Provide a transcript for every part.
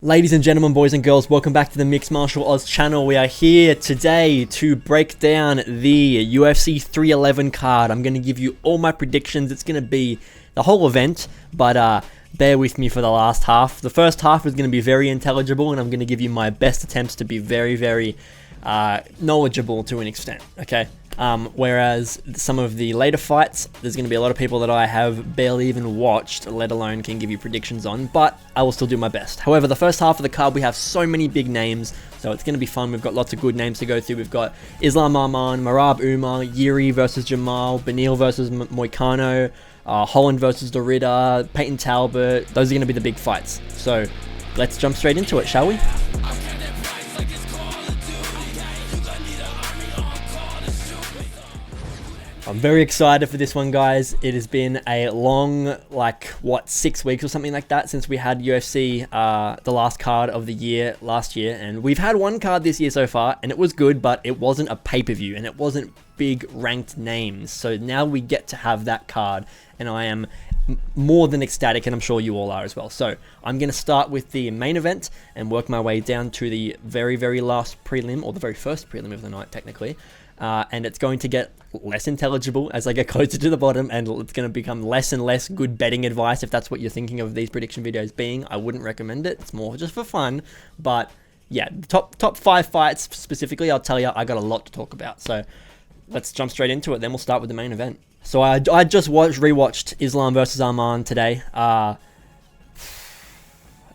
Ladies and gentlemen, boys and girls, welcome back to the Mixed Martial Arts channel. We are here today to break down the UFC 311 card. I'm going to give you all my predictions. It's going to be the whole event, but bear with me for the last half. The first half is going to be very intelligible, and I'm going to give you my best attempts to be very knowledgeable to an extent, okay? Whereas some of the later fights, there's going to be a lot of people that I have barely even watched, let alone can give you predictions on, but I will still do my best. However, the first half of the card, we have so many big names, so it's going to be fun. We've got lots of good names to go through. We've got Islam Arman, Merab Umar, Jiri versus Jamahal, Beneil versus Moicano, Holland versus Dariush, Payton Talbott. Those are going to be the big fights. So let's jump straight into it, shall we? I'm very excited for this one, guys. It has been a long, 6 weeks or something like that since we had UFC, the last card of the year last year. And we've had one card this year so far, and it was good, but it wasn't a pay-per-view, and it wasn't big ranked names. So now we get to have that card, and I am more than ecstatic, and I'm sure you all are as well. So I'm going to start with the main event and work my way down to the very last prelim, or the very first prelim of the night, technically. And it's going to get less intelligible as I get closer to the bottom, and it's going to become less and less good betting advice. If that's what you're thinking of these prediction videos being, I wouldn't recommend it. It's more just for fun. But yeah, top 5 fights specifically, I'll tell you, I got a lot to talk about. So let's jump straight into it. Then we'll start with the main event. So I just rewatched Islam versus Arman today.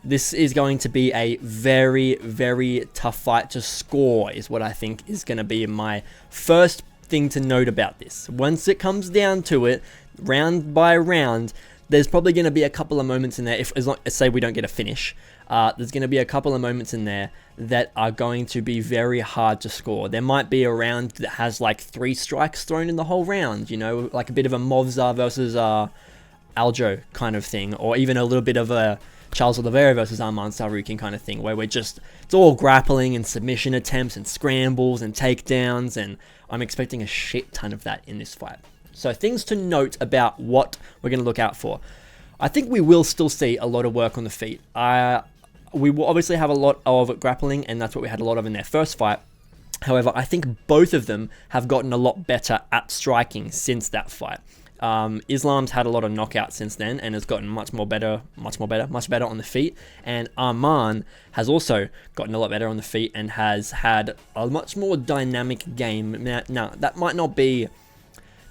This is going to be a very tough fight to score, is what I think is going to be my first thing to note about this. Once it comes down to it, round by round, there's probably going to be a couple of moments in there, say we don't get a finish, there's going to be a couple of moments in there that are going to be very hard to score. There might be a round that has 3 strikes thrown in the whole round, you know, like a bit of a Movzar versus Aljo kind of thing, or even a little bit of a Charles Oliveira versus Arman Tsarukyan kind of thing, where it's all grappling and submission attempts and scrambles and takedowns, and I'm expecting a shit ton of that in this fight. So things to note about what we're going to look out for. I think we will still see a lot of work on the feet. We will obviously have a lot of grappling, and that's what we had a lot of in their first fight. However, I think both of them have gotten a lot better at striking since that fight. Islam's had a lot of knockouts since then and has gotten much better on the feet. And Arman has also gotten a lot better on the feet and has had a much more dynamic game. Now, that might not be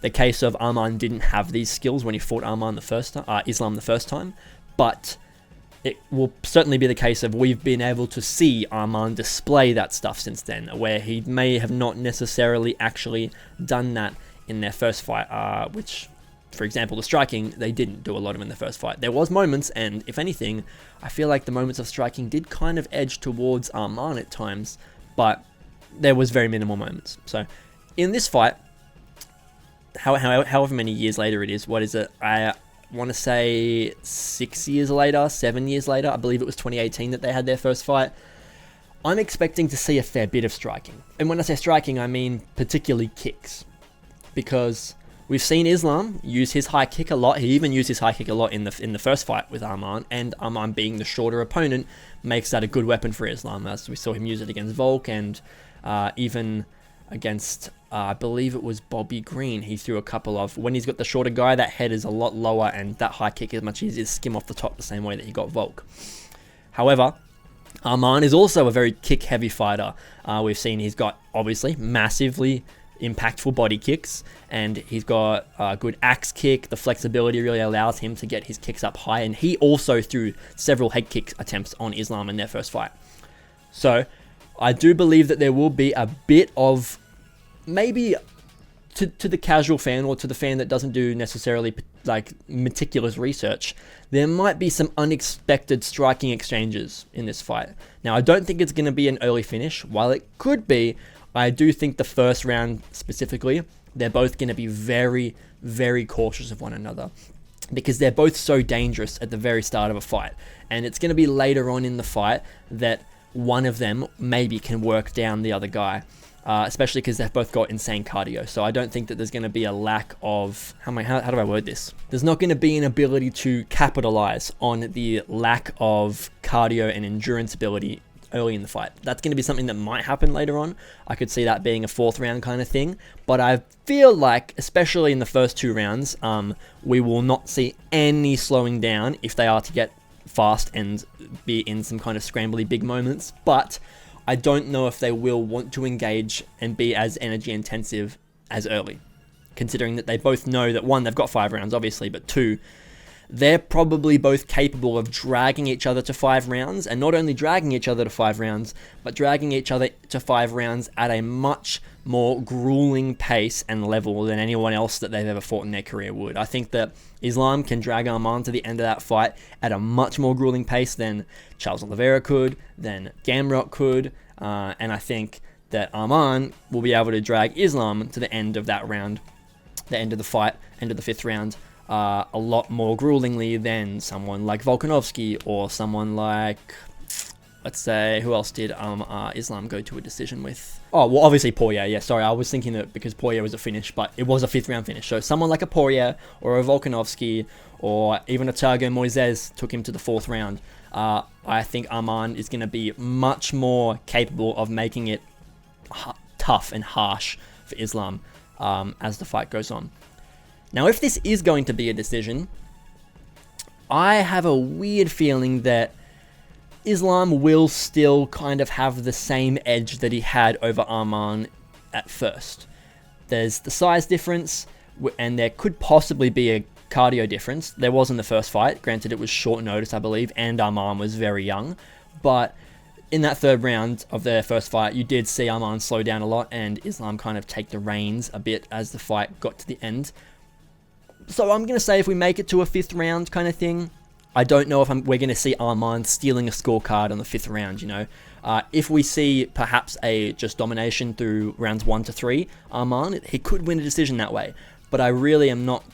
the case of Arman didn't have these skills when he fought Islam the first time, but it will certainly be the case of we've been able to see Arman display that stuff since then, where he may have not necessarily actually done that in their first fight, which, for example, the striking, they didn't do a lot of in the first fight. There was moments, and if anything, I feel like the moments of striking did kind of edge towards Arman at times, but there was very minimal moments. So in this fight, however many years later it is, what is it? I want to say 7 years later, I believe it was 2018 that they had their first fight. I'm expecting to see a fair bit of striking. And when I say striking, I mean particularly kicks, because we've seen Islam use his high kick a lot. He even used his high kick a lot in the first fight with Arman, and Arman, being the shorter opponent, makes that a good weapon for Islam, as we saw him use it against Volk, and even against, I believe it was Bobby Green. He threw a couple of, when he's got the shorter guy, that head is a lot lower, and that high kick is much easier to skim off the top, the same way that he got Volk. However, Arman is also a very kick-heavy fighter. We've seen he's got, obviously, massively impactful body kicks, and he's got a good axe kick. The flexibility really allows him to get his kicks up high, and he also threw several head kick attempts on Islam in their first fight. So I do believe that there will be a bit of, maybe to the casual fan, or to the fan that doesn't do necessarily meticulous research, there might be some unexpected striking exchanges in this fight. Now, I don't think it's going to be an early finish. While it could be, I do think the first round specifically, they're both going to be very cautious of one another, because they're both so dangerous at the very start of a fight. And it's going to be later on in the fight that one of them maybe can work down the other guy. especially because they've both got insane cardio. So I don't think that there's going to be a lack of... How do I word this? There's not going to be an ability to capitalize on the lack of cardio and endurance ability early in the fight. That's going to be something that might happen later on. I could see that being a 4th round kind of thing. But I feel like, especially in the first 2 rounds, we will not see any slowing down if they are to get fast and be in some kind of scrambly big moments. But I don't know if they will want to engage and be as energy intensive as early, considering that they both know that 1, they've got 5 rounds, obviously, but 2, they're probably both capable of dragging each other to 5 rounds, and not only dragging each other to 5 rounds, but dragging each other to 5 rounds at a much more grueling pace and level than anyone else that they've ever fought in their career would. I think that Islam can drag Arman to the end of that fight at a much more grueling pace than Charles Oliveira could, than Gamrot could, and I think that Arman will be able to drag Islam to the end of that round, the end of the fight, end of the 5th round, a lot more gruelingly than someone like Volkanovski or someone like, let's say, who else did Islam go to a decision with? Oh, well, obviously Poirier. Yeah, sorry, I was thinking that because Poirier was a finish, but it was a 5th round finish. So someone like a Poirier or a Volkanovski or even a Thiago Moises took him to the 4th round. I think Arman is going to be much more capable of making it tough and harsh for Islam as the fight goes on. Now, if this is going to be a decision, I have a weird feeling that Islam will still kind of have the same edge that he had over Arman at first. There's the size difference, and there could possibly be a cardio difference. There was in the first fight. Granted, it was short notice, I believe, and Arman was very young. But in that 3rd round of their first fight, you did see Arman slow down a lot and Islam kind of take the reins a bit as the fight got to the end. So I'm going to say if we make it to a 5th round kind of thing, I don't know if we're going to see Arman stealing a scorecard on the 5th round, you know. If we see perhaps a just domination through rounds 1 to 3, Arman, he could win a decision that way. But I really am not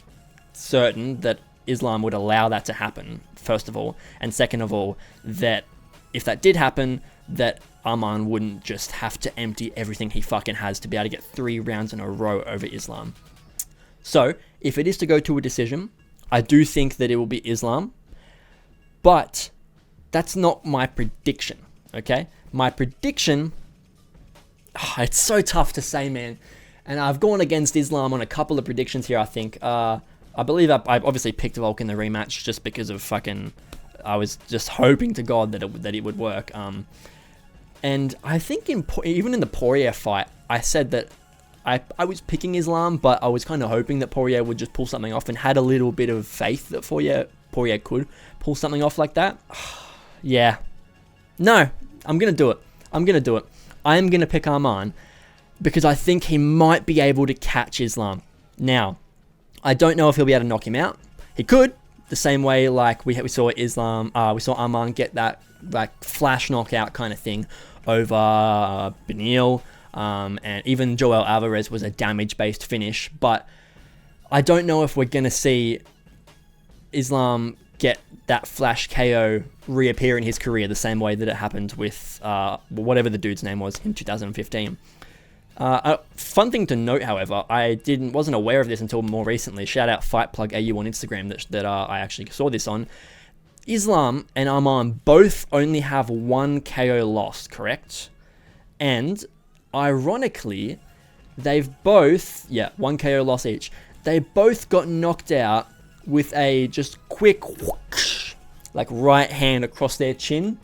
certain that Islam would allow that to happen, first of all. And second of all, that if that did happen, that Arman wouldn't just have to empty everything he fucking has to be able to get 3 rounds in a row over Islam. So, if it is to go to a decision, I do think that it will be Islam. But that's not my prediction, okay? My prediction... it's so tough to say, man. And I've gone against Islam on a couple of predictions here, I think. I believe I obviously picked Volk in the rematch just because of fucking... I was just hoping to God that it would work. And I think even in the Poirier fight, I said that I was picking Islam, but I was kind of hoping that Poirier would just pull something off and had a little bit of faith that Poirier could pull something off like that. Yeah. No, I'm going to do it. I'm going to pick Arman because I think he might be able to catch Islam. Now, I don't know if he'll be able to knock him out. He could, the same way like we saw we saw Arman get that like flash knockout kind of thing over Beneil. And even Joel Alvarez was a damage-based finish, but I don't know if we're going to see Islam get that flash KO reappear in his career the same way that it happened with whatever the dude's name was in 2015. A fun thing to note, however, I wasn't aware of this until more recently. Shout out Fightplug AU on Instagram that I actually saw this on. Islam and Arman both only have 1 KO loss, correct? And ironically, they've both, 1 KO loss each. They both got knocked out with a just quick whoosh, like right hand across their chin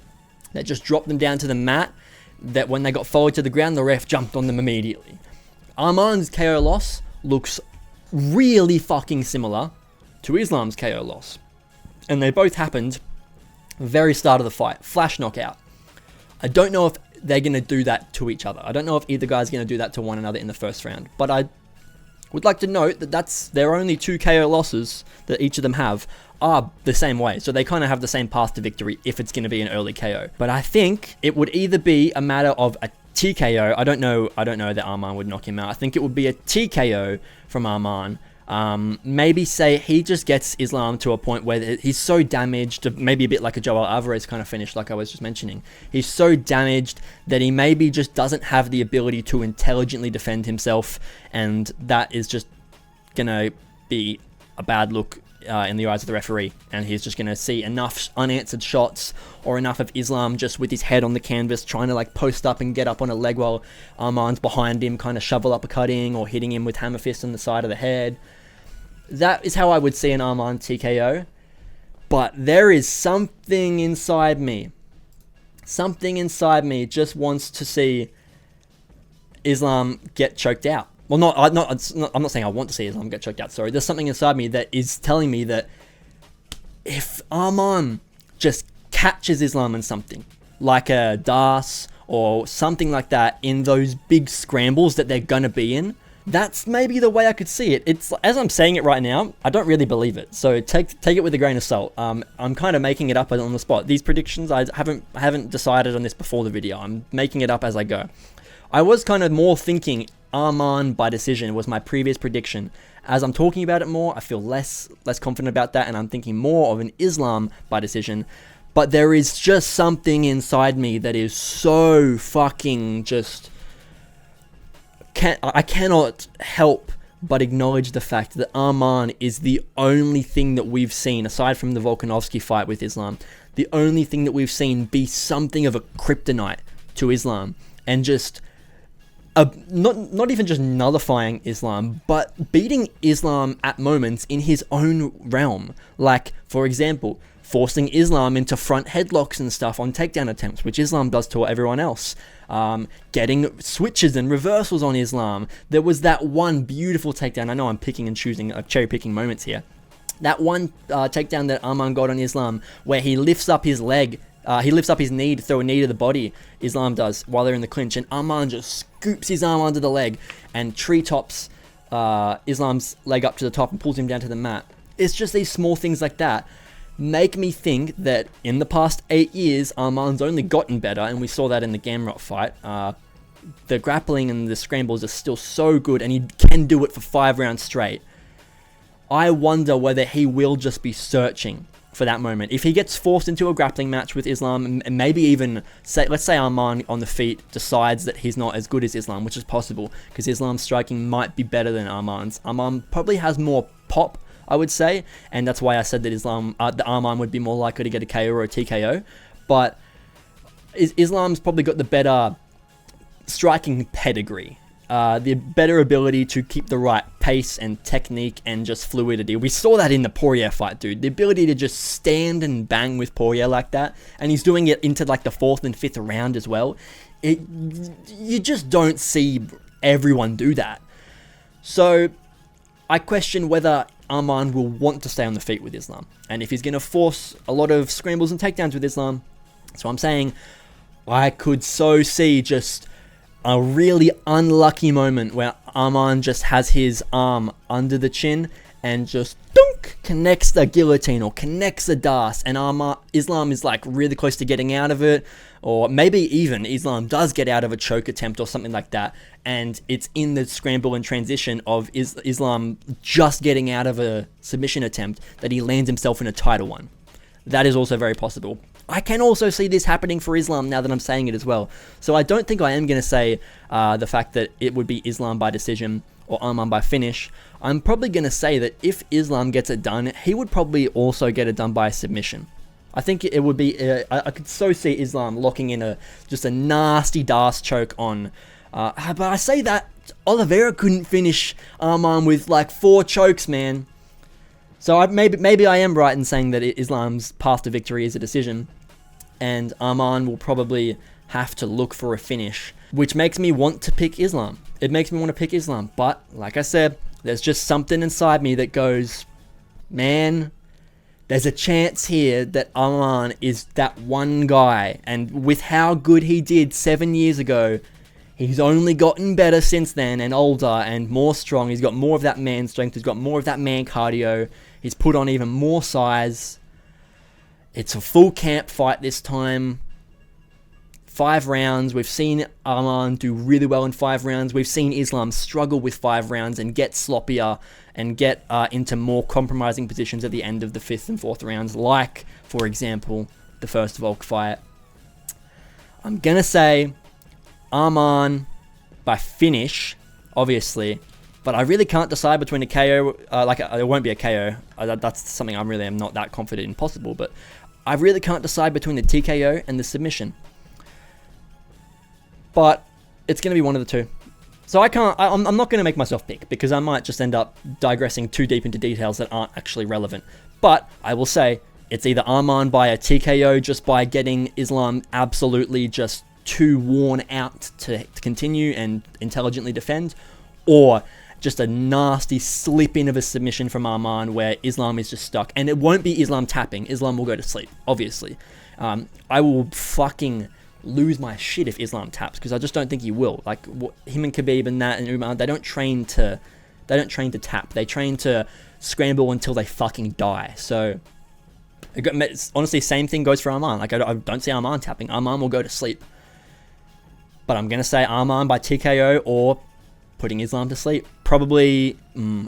that just dropped them down to the mat, that when they got forward to the ground, the ref jumped on them immediately. Arman's KO loss looks really fucking similar to Islam's KO loss. And they both happened very start of the fight. Flash knockout. I don't know if they're going to do that to each other. I don't know if either guy's going to do that to one another in the first round. But I would like to note that that's their only 2 KO losses that each of them have are the same way. So they kind of have the same path to victory if it's going to be an early KO. But I think it would either be a matter of a TKO. I don't know that Arman would knock him out. I think it would be a TKO from Arman Maybe say he just gets Islam to a point where he's so damaged, maybe a bit like a Joel Alvarez kind of finish, like I was just mentioning. He's so damaged that he maybe just doesn't have the ability to intelligently defend himself, and that is just gonna be a bad look in the eyes of the referee, and he's just gonna see enough unanswered shots or enough of Islam just with his head on the canvas trying to like post up and get up on a leg while Arman's behind him kind of shovel uppercutting or hitting him with hammer fist on the side of the head. That is how I would see an Arman TKO. But there is something inside me just wants to see Islam get choked out. Well, I'm not saying I want to see Islam get choked out, sorry. There's something inside me that is telling me that if Arman just catches Islam in something, like a Das or something like that, in those big scrambles that they're gonna be in, that's maybe the way I could see it. It's, as I'm saying it right now, I don't really believe it. So take it with a grain of salt. I'm kind of making it up on the spot. These predictions, I haven't decided on this before the video. I'm making it up as I go. I was kind of more thinking Arman by decision was my previous prediction. As I'm talking about it more, I feel less confident about that, and I'm thinking more of an Islam by decision. But there is just something inside me that is so fucking just... I cannot help but acknowledge the fact that Arman is the only thing that we've seen, aside from the Volkanovski fight with Islam, the only thing that we've seen be something of a kryptonite to Islam, and just not even just nullifying Islam, but beating Islam at moments in his own realm. Like, for example, forcing Islam into front headlocks and stuff on takedown attempts, which Islam does to everyone else. Getting switches and reversals on Islam. There was that one beautiful takedown. I know I'm picking and choosing, cherry picking moments here. That one takedown that Arman got on Islam, where he lifts up his leg, he lifts up his knee to throw a knee to the body, Islam does, while they're in the clinch, and Arman just scoops his arm under the leg and treetops Islam's leg up to the top and pulls him down to the mat. It's just these small things like that make me think that in the past 8 years, Arman's only gotten better, and we saw that in the Gamrot fight. The grappling and the scrambles are still so good, and he can do it for 5 rounds straight. I wonder whether he will just be searching for that moment. If he gets forced into a grappling match with Islam, and maybe even, let's say Arman on the feet decides that he's not as good as Islam, which is possible, because Islam's striking might be better than Arman's. Arman probably has more pop, I would say, and that's why I said that the Arman would be more likely to get a KO or a TKO. But Islam's probably got the better striking pedigree, the better ability to keep the right pace and technique and just fluidity. We saw that in the Poirier fight, dude. The ability to just stand and bang with Poirier like that, and he's doing it into like the 4th and 5th round as well. You just don't see everyone do that. So I question whether Arman will want to stay on the feet with Islam, and if he's going to force a lot of scrambles and takedowns with Islam. So I'm saying I could so see just a really unlucky moment where Arman just has his arm under the chin and just dunk, connects the guillotine or connects the Das, and Islam is like really close to getting out of it, or maybe even Islam does get out of a choke attempt or something like that, and it's in the scramble and transition of Islam just getting out of a submission attempt that he lands himself in a title one. That is also very possible. I can also see this happening for Islam now that I'm saying it as well. So I don't think I am going to say the fact that it would be Islam by decision or Arman by finish. I'm probably going to say that if Islam gets it done, he would probably also get it done by submission. I think it would be, I could so see Islam locking in just a nasty Das choke on, but I say that Oliveira couldn't finish Arman with like 4 chokes, man. So maybe I am right in saying that Islam's path to victory is a decision, and Arman will probably have to look for a finish, which makes me want to pick Islam. It makes me want to pick Islam, but like I said, there's just something inside me that goes, man, there's a chance here that Arman is that one guy, and with how good he did 7 years ago, he's only gotten better since then, and older and more strong. He's got more of that man strength. He's got more of that man cardio. He's put on even more size. It's a full camp fight this time. 5 rounds. We've seen Arman do really well in 5 rounds. We've seen Islam struggle with 5 rounds and get sloppier and get into more compromising positions at the end of the 5th and 4th rounds, like, for example, the first Volk fight. I'm going to say Arman by finish, obviously, but I really can't decide between a KO. It won't be a KO. That's something I'm not that confident in possible, but I really can't decide between the TKO and the submission. But it's going to be one of the two. So I'm not going to make myself pick, because I might just end up digressing too deep into details that aren't actually relevant. But I will say it's either Arman by a TKO just by getting Islam absolutely just too worn out to continue and intelligently defend, or just a nasty slip in of a submission from Arman where Islam is just stuck. And it won't be Islam tapping. Islam will go to sleep, obviously. I will fucking lose my shit if Islam taps, because I just don't think he will. Like, him and Khabib and that and Umar, they don't train to tap. They train to scramble until they fucking die. So honestly, same thing goes for Arman. Like, I don't see Arman tapping. Arman will go to sleep. But I'm going to say Arman by TKO or putting Islam to sleep. Probably,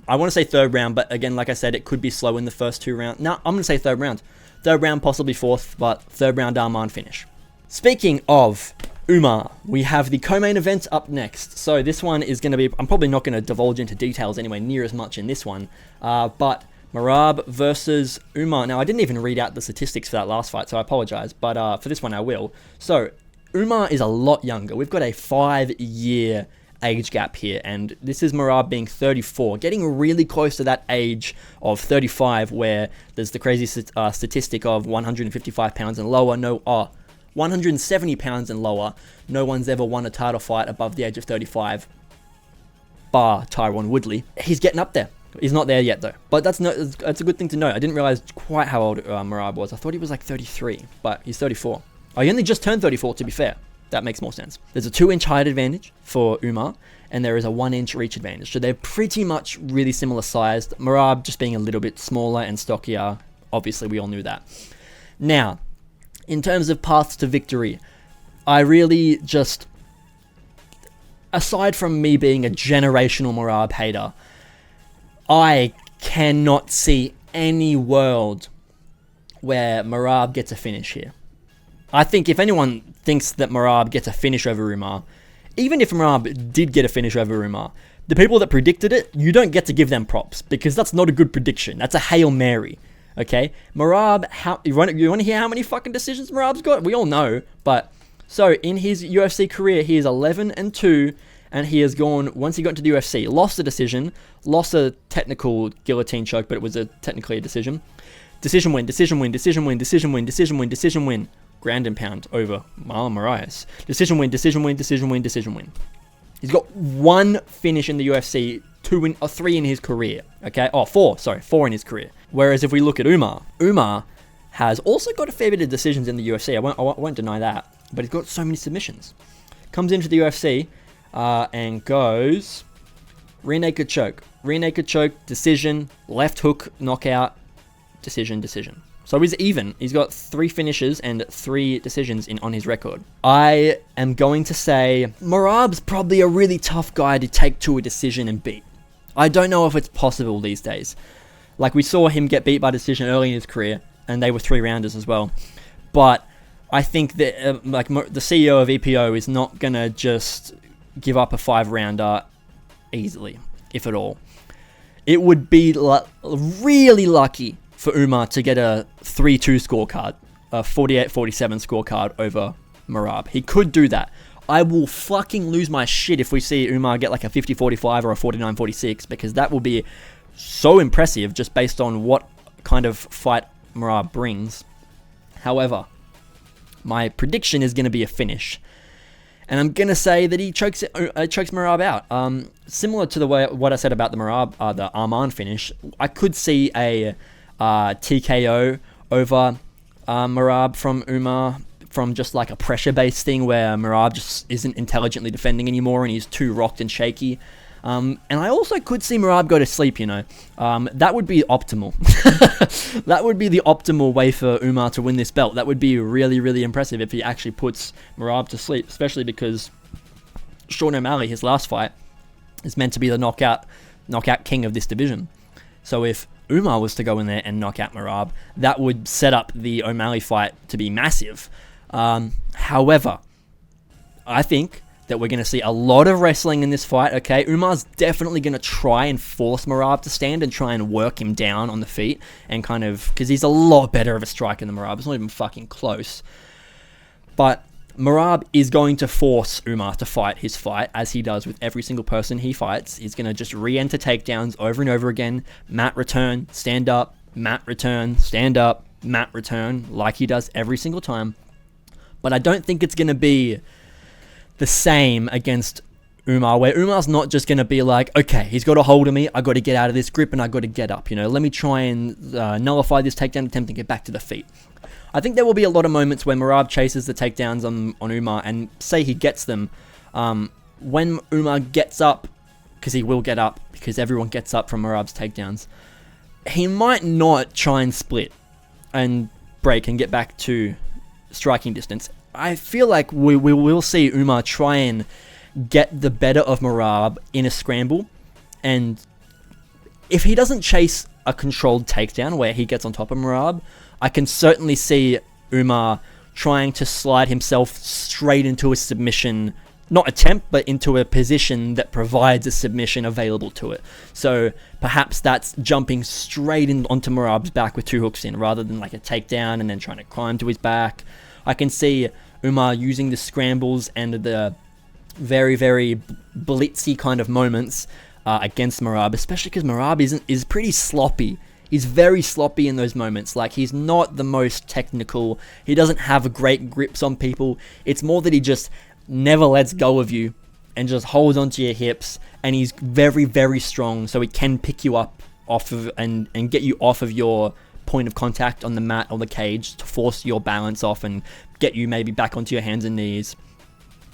I want to say 3rd round, but again, like I said, it could be slow in the first 2 rounds. No, I'm going to say 3rd round. 3rd round, possibly 4th, but 3rd round Arman finish. Speaking of Umar, we have the co-main event up next. So this one is going to be, I'm probably not going to divulge into details anyway near as much in this one, but Merab versus Umar. Now, I didn't even read out the statistics for that last fight, so I apologize, but for this one I will. So Umar is a lot younger. We've got a 5-year age gap here, and this is Merab being 34, getting really close to that age of 35 where there's the crazy statistic of 155 pounds and lower, 170 pounds and lower, no one's ever won a title fight above the age of 35, bar Tyron Woodley. He's getting up there. He's not there yet though, but that's a good thing to know. I didn't realize quite how old Merab was. I thought he was like 33, but he's 34. Oh, he only just turned 34, to be fair. That makes more sense. There's a 2-inch height advantage for Umar, and there is a 1-inch reach advantage. So they're pretty much really similar sized. Merab just being a little bit smaller and stockier. Obviously, we all knew that. Now, in terms of paths to victory, I really just, aside from me being a generational Merab hater, I cannot see any world where Merab gets a finish here. I think if anyone thinks that Merab gets a finish over Umar, even if Merab did get a finish over Umar, the people that predicted it, you don't get to give them props, because that's not a good prediction. That's a Hail Mary. Okay, Merab, you want to hear how many fucking decisions Merab's got? We all know, but so in his UFC career, he is 11-2, and he has gone, once he got into the UFC, lost a decision, lost a technical guillotine choke, but it was technically a decision. Decision win, decision win, decision win, decision win, decision win, decision win. Ground and pound over Marlon Moraes. Decision win, decision win, decision win, decision win. He's got 1 finish in the UFC, 3 in his career. Okay, 4 in his career. Whereas if we look at Umar has also got a fair bit of decisions in the UFC. I won't deny that, but he's got so many submissions. Comes into the UFC and goes rear naked choke, decision, left hook, knockout, decision. So he's even. He's got 3 finishes and 3 decisions on his record. I am going to say Merab's probably a really tough guy to take to a decision and beat. I don't know if it's possible these days. Like, we saw him get beat by decision early in his career, and they were 3-rounders as well. But I think that the CEO of EPO is not going to just give up a 5-rounder easily, if at all. It would be really lucky for Umar to get a 3-2 scorecard, a 48-47 scorecard over Merab. He could do that. I will fucking lose my shit if we see Umar get like a 50-45 or a 49-46, because that will be so impressive just based on what kind of fight Merab brings. However, my prediction is going to be a finish. And I'm going to say that he chokes Merab out. Similar to what I said about the Arman finish, I could see a TKO over Merab from Umar, from just like a pressure-based thing where Merab just isn't intelligently defending anymore and he's too rocked and shaky. And I also could see Merab go to sleep, That would be optimal. That would be the optimal way for Umar to win this belt. That would be really, really impressive if he actually puts Merab to sleep, especially because Sean O'Malley, his last fight, is meant to be the knockout king of this division. So if Umar was to go in there and knock out Merab, that would set up the O'Malley fight to be massive. However, I think that we're going to see a lot of wrestling in this fight, okay? Umar's definitely going to try and force Merab to stand and try and work him down on the feet and kind of... because he's a lot better of a striker than Merab. It's not even fucking close. But Merab is going to force Umar to fight his fight, as he does with every single person he fights. He's going to just re-enter takedowns over and over again. Mat return, stand up, mat return, stand up, mat return, like he does every single time. But I don't think it's going to be the same against Umar, where Umar's not just going to be like, okay, he's got a hold of me, I got to get out of this grip and I got to get up, let me try and nullify this takedown attempt and get back to the feet. I think there will be a lot of moments where Merab chases the takedowns on Umar and say he gets them. When Umar gets up, because he will get up, because everyone gets up from Merab's takedowns, he might not try and split and break and get back to striking distance. I feel like we will see Umar try and get the better of Merab in a scramble, and if he doesn't chase a controlled takedown where he gets on top of Merab, I can certainly see Umar trying to slide himself straight into a submission, not attempt, but into a position that provides a submission available to it. So perhaps that's jumping straight onto Merab's back with two hooks in, rather than like a takedown and then trying to climb to his back. I can see Umar using the scrambles and the very, very blitzy kind of moments against Merab, especially because Merab is pretty sloppy. He's very sloppy in those moments. Like, he's not the most technical. He doesn't have great grips on people. It's more that he just never lets go of you and just holds onto your hips, and he's very, very strong, so he can pick you up off of and get you off of your point of contact on the mat or the cage to force your balance off and get you maybe back onto your hands and knees.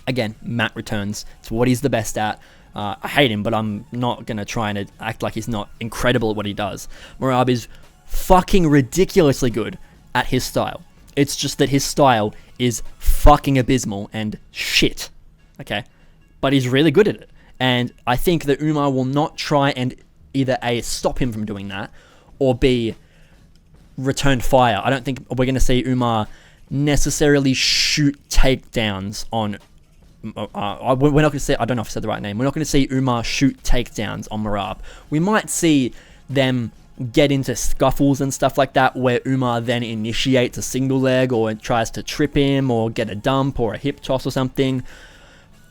Again, mat returns. It's what he's the best at. I hate him, but I'm not going to try and act like he's not incredible at what he does. Merab is fucking ridiculously good at his style. It's just that his style is fucking abysmal and shit. Okay? But he's really good at it. And I think that Umar will not try and either A, stop him from doing that, or B, return fire. I don't think we're going to see Umar necessarily shoot takedowns on... we're not going to say... I don't know if I said the right name. We're not going to see Umar shoot takedowns on Merab. We might see them get into scuffles and stuff like that, where Umar then initiates a single leg or tries to trip him or get a dump or a hip toss or something.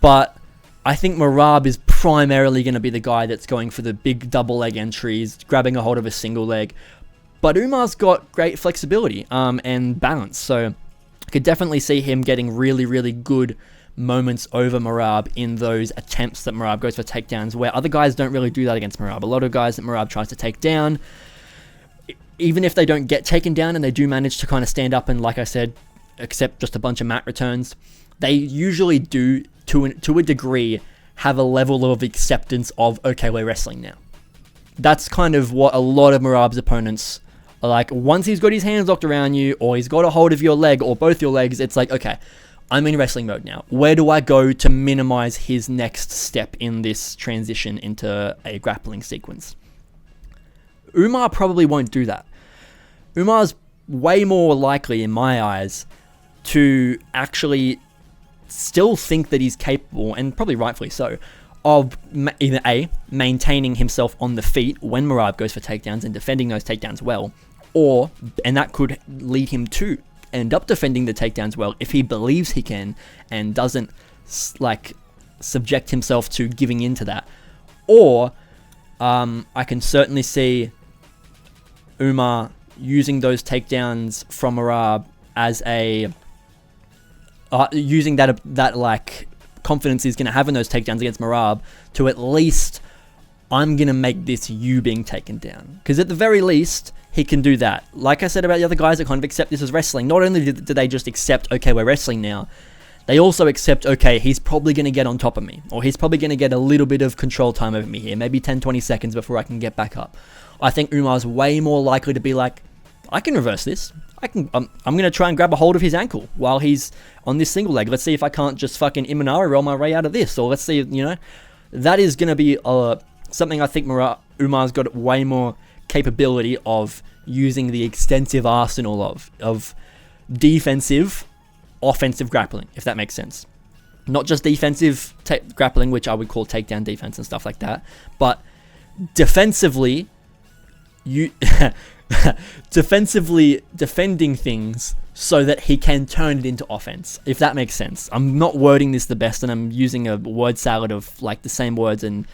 But I think Merab is primarily going to be the guy that's going for the big double leg entries, grabbing a hold of a single leg. But Umar's got great flexibility and balance, so I could definitely see him getting really, really good moments over Merab in those attempts that Merab goes for takedowns, where other guys don't really do that against Merab. A lot of guys that Merab tries to take down, even if they don't get taken down and they do manage to kind of stand up and, like I said, accept just a bunch of mat returns, they usually do, to a degree, have a level of acceptance of, okay, we're wrestling now. That's kind of what a lot of Merab's opponents are like. Once he's got his hands locked around you, or he's got a hold of your leg, or both your legs, it's like, okay, I'm in wrestling mode now. Where do I go to minimize his next step in this transition into a grappling sequence? Umar probably won't do that. Umar's way more likely, in my eyes, to actually still think that he's capable, and probably rightfully so, of either A, maintaining himself on the feet when Merab goes for takedowns and defending those takedowns well, or, and that could lead him to end up defending the takedowns well if he believes he can and doesn't like subject himself to giving into that. Or I can certainly see Umar using those takedowns from Merab as a using that like confidence he's going to have in those takedowns against Merab to at least, I'm going to make this you being taken down. Because at the very least, he can do that. Like I said about the other guys that kind of accept this as wrestling, not only do they just accept, okay, we're wrestling now, they also accept, okay, he's probably going to get on top of me, or he's probably going to get a little bit of control time over me here, maybe 10-20 seconds before I can get back up. I think Umar's way more likely to be like, I can reverse this. I'm going to try and grab a hold of his ankle while he's on this single leg. Let's see if I can't just fucking Imanari roll my way out of this. Or let's see, that is going to be something I think Umar's got way more capability of using the extensive arsenal of defensive, offensive grappling, if that makes sense. Not just defensive grappling, which I would call takedown defense and stuff like that, but defensively, defensively defending things so that he can turn it into offense, if that makes sense. I'm not wording this the best, and I'm using a word salad of like the same words and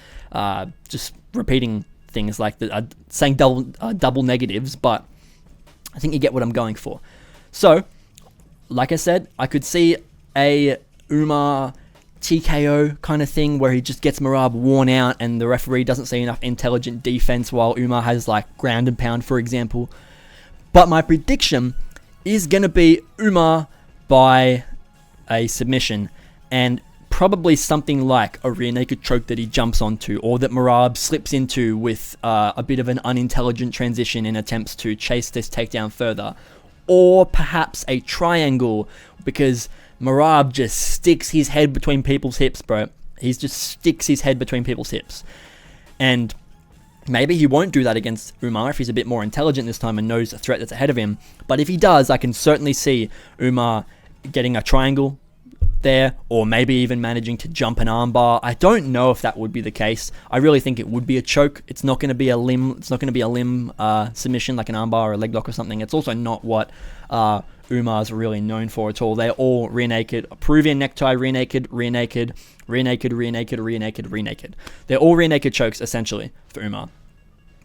just repeating things like saying double negatives, but I think you get what I'm going for. So, like I said, I could see a Umar TKO kind of thing where he just gets Merab worn out and the referee doesn't see enough intelligent defense while Umar has like ground and pound, for example. But my prediction is going to be Umar by a submission, and probably something like a rear naked choke that he jumps onto, or that Merab slips into with a bit of an unintelligent transition and attempts to chase this takedown further, or perhaps a triangle, because Merab just sticks his head between people's hips, bro. He just sticks his head between people's hips. And maybe he won't do that against Umar if he's a bit more intelligent this time and knows the threat that's ahead of him. But if he does, I can certainly see Umar getting a triangle there, or maybe even managing to jump an armbar. I don't know if that would be the case. I really think it would be a choke. It's not going to be a limb. It's not going to be a limb submission like an armbar or a leg lock or something. It's also not what Umar's really known for at all. They're all rear naked, Peruvian necktie, rear naked, rear naked, rear naked, rear naked, rear naked, rear naked. They're all rear naked chokes essentially for Umar.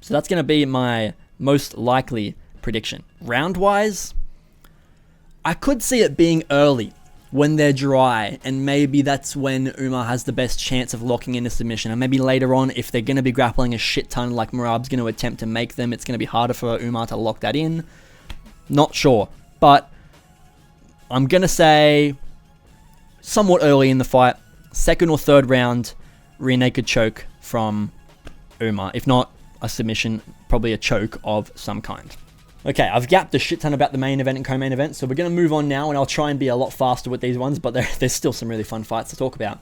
So that's going to be my most likely prediction. Round wise, I could see it being early when they're dry, and maybe that's when Umar has the best chance of locking in a submission. And maybe later on, if they're going to be grappling a shit ton like Merab's going to attempt to make them, it's going to be harder for Umar to lock that in. Not sure, but I'm going to say somewhat early in the fight, second or third round, rear naked choke from Umar. If not a submission, probably a choke of some kind. Okay, I've gapped a shit ton about the main event and co-main event, so we're going to move on now, and I'll try and be a lot faster with these ones, but there's still some really fun fights to talk about.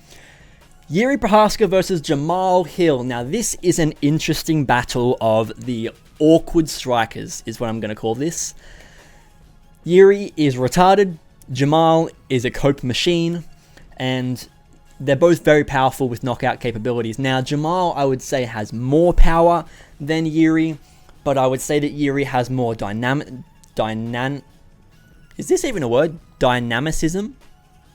Jiri Prochazka versus Jamahal Hill. Now, this is an interesting battle of the awkward strikers, is what I'm going to call this. Jiri is retarded, Jamahal is a cope machine, and they're both very powerful with knockout capabilities. Now, Jamahal, I would say, has more power than Jiri, but I would say that Jiri has more is this even a word? Dynamicism?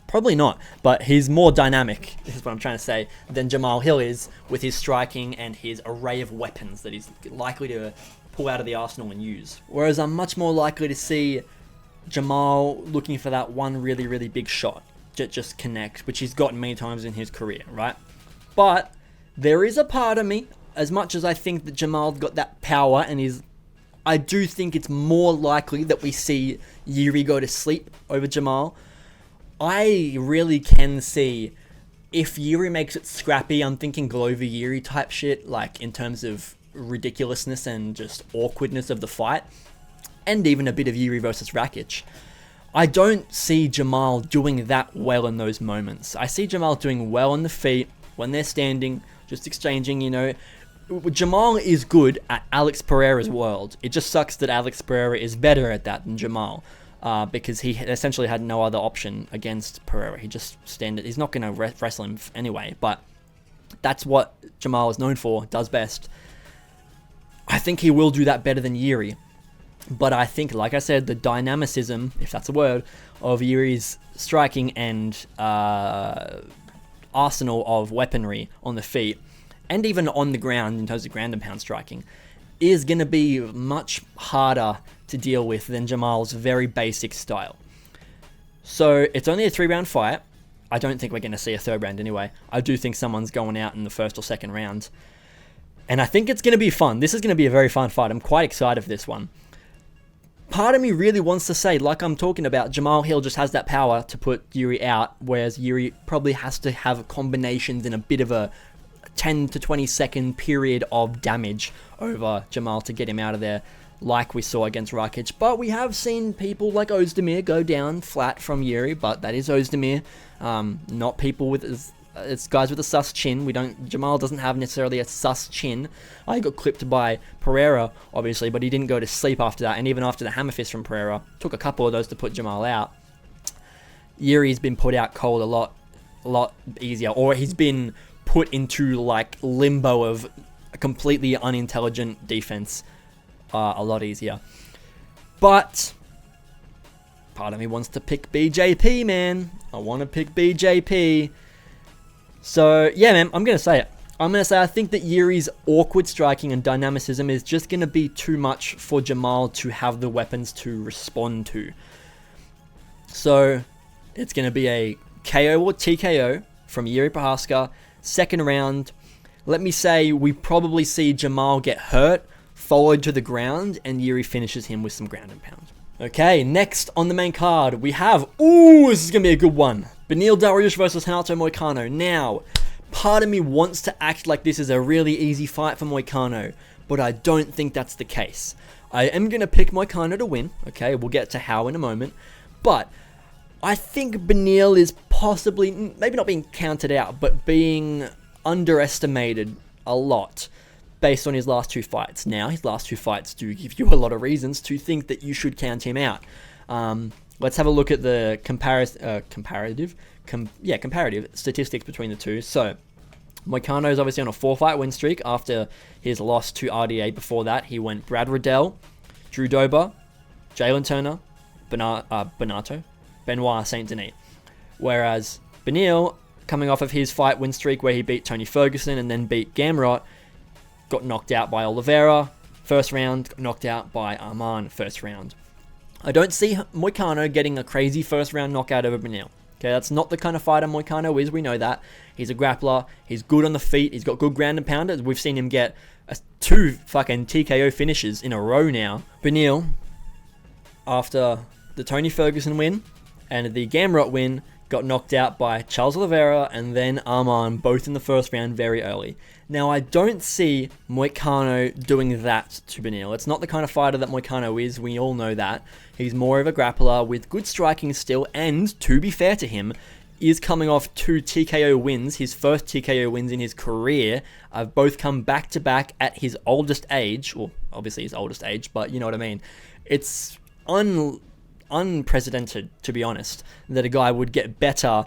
Probably not, but he's more dynamic, is what I'm trying to say, than Jamahal Hill is with his striking and his array of weapons that he's likely to pull out of the arsenal and use. Whereas I'm much more likely to see Jamahal looking for that one really, really big shot that just connects, which he's gotten many times in his career, right? But there is a part of me, as much as I think that Jamahal got that power and I do think it's more likely that we see Jiri go to sleep over Jamahal. I really can see if Jiri makes it scrappy, I'm thinking Glover Jiri type shit, like in terms of ridiculousness and just awkwardness of the fight, and even a bit of Jiri versus Rakic. I don't see Jamahal doing that well in those moments. I see Jamahal doing well on the feet when they're standing, just exchanging, Jamahal is good at Alex Pereira's world. It just sucks that Alex Pereira is better at that than Jamahal, because he essentially had no other option against Pereira. He's not going to wrestle him anyway, but that's what Jamahal is known for, does best. I think he will do that better than Jiri, but I think, like I said, the dynamicism, if that's a word, of Jiri's striking and arsenal of weaponry on the feet, and even on the ground in terms of ground and pound striking, is going to be much harder to deal with than Jamahal's very basic style. So it's only a 3-round fight. I don't think we're going to see a third round anyway. I do think someone's going out in the first or second round. And I think it's going to be fun. This is going to be a very fun fight. I'm quite excited for this one. part of me really wants to say, like I'm talking about, Jamahal Hill just has that power to put Jiri out, whereas Jiri probably has to have combinations in a bit of a 10 to 20 second period of damage over Jamahal to get him out of there, like we saw against Rakic. But we have seen people like Ozdemir go down flat from Jiri, but that is Ozdemir, not people with... It's guys with a sus chin. Jamahal doesn't have necessarily a sus chin. I got clipped by Ferreira, obviously, but he didn't go to sleep after that. And even after the hammer fist from Ferreira, took a couple of those to put Jamahal out. Jiri's been put out cold a lot easier, or he's been put into like limbo of a completely unintelligent defense a lot easier. But part of me wants to pick BJP, man. I want to pick BJP. So, yeah, man, I'm going to say it. I think that Jiri's awkward striking and dynamicism is just going to be too much for Jamahal to have the weapons to respond to. So, it's going to be a KO or TKO from Jiri Prochazka. Second round, let me say we probably see Jamahal get hurt, followed to the ground, and Jiri finishes him with some ground and pound. Okay, next on the main card, we have... Ooh, this is going to be a good one. Beneil Dariush versus Renato Moicano. Now, part of me wants to act like this is a really easy fight for Moicano, but I don't think that's the case. I am going to pick Moicano to win. Okay, we'll get to how in a moment. But I think Beneil is possibly, maybe not being counted out, but being underestimated a lot based on his last two fights. Now, his last two fights do give you a lot of reasons to think that you should count him out. Let's have a look at the comparative statistics between the two. So, Moicano is obviously on a 4-fight win streak after his loss to RDA. Before that, he went Brad Riddell, Drew Dober, Jailton Turner, Benoit Saint Denis. Whereas Beneil, coming off of his fight win streak where he beat Tony Ferguson and then beat Gamrot, got knocked out by Oliveira first round, got knocked out by Arman first round. I don't see Moicano getting a crazy first round knockout over Beneil. Okay, that's not the kind of fighter Moicano is, we know that. He's a grappler, he's good on the feet, he's got good ground and pounders. We've seen him get 2 fucking TKO finishes in a row now. Beneil, after the Tony Ferguson win and the Gamrot win, got knocked out by Charles Oliveira and then Arman, both in the first round very early. Now, I don't see Moicano doing that to Beneil. It's not the kind of fighter that Moicano is, we all know that. He's more of a grappler with good striking still, and, to be fair to him, is coming off 2 TKO wins. His first TKO wins in his career have both come back-to-back at his oldest age. Well, obviously his oldest age, but you know what I mean. It's unprecedented, to be honest, that a guy would get better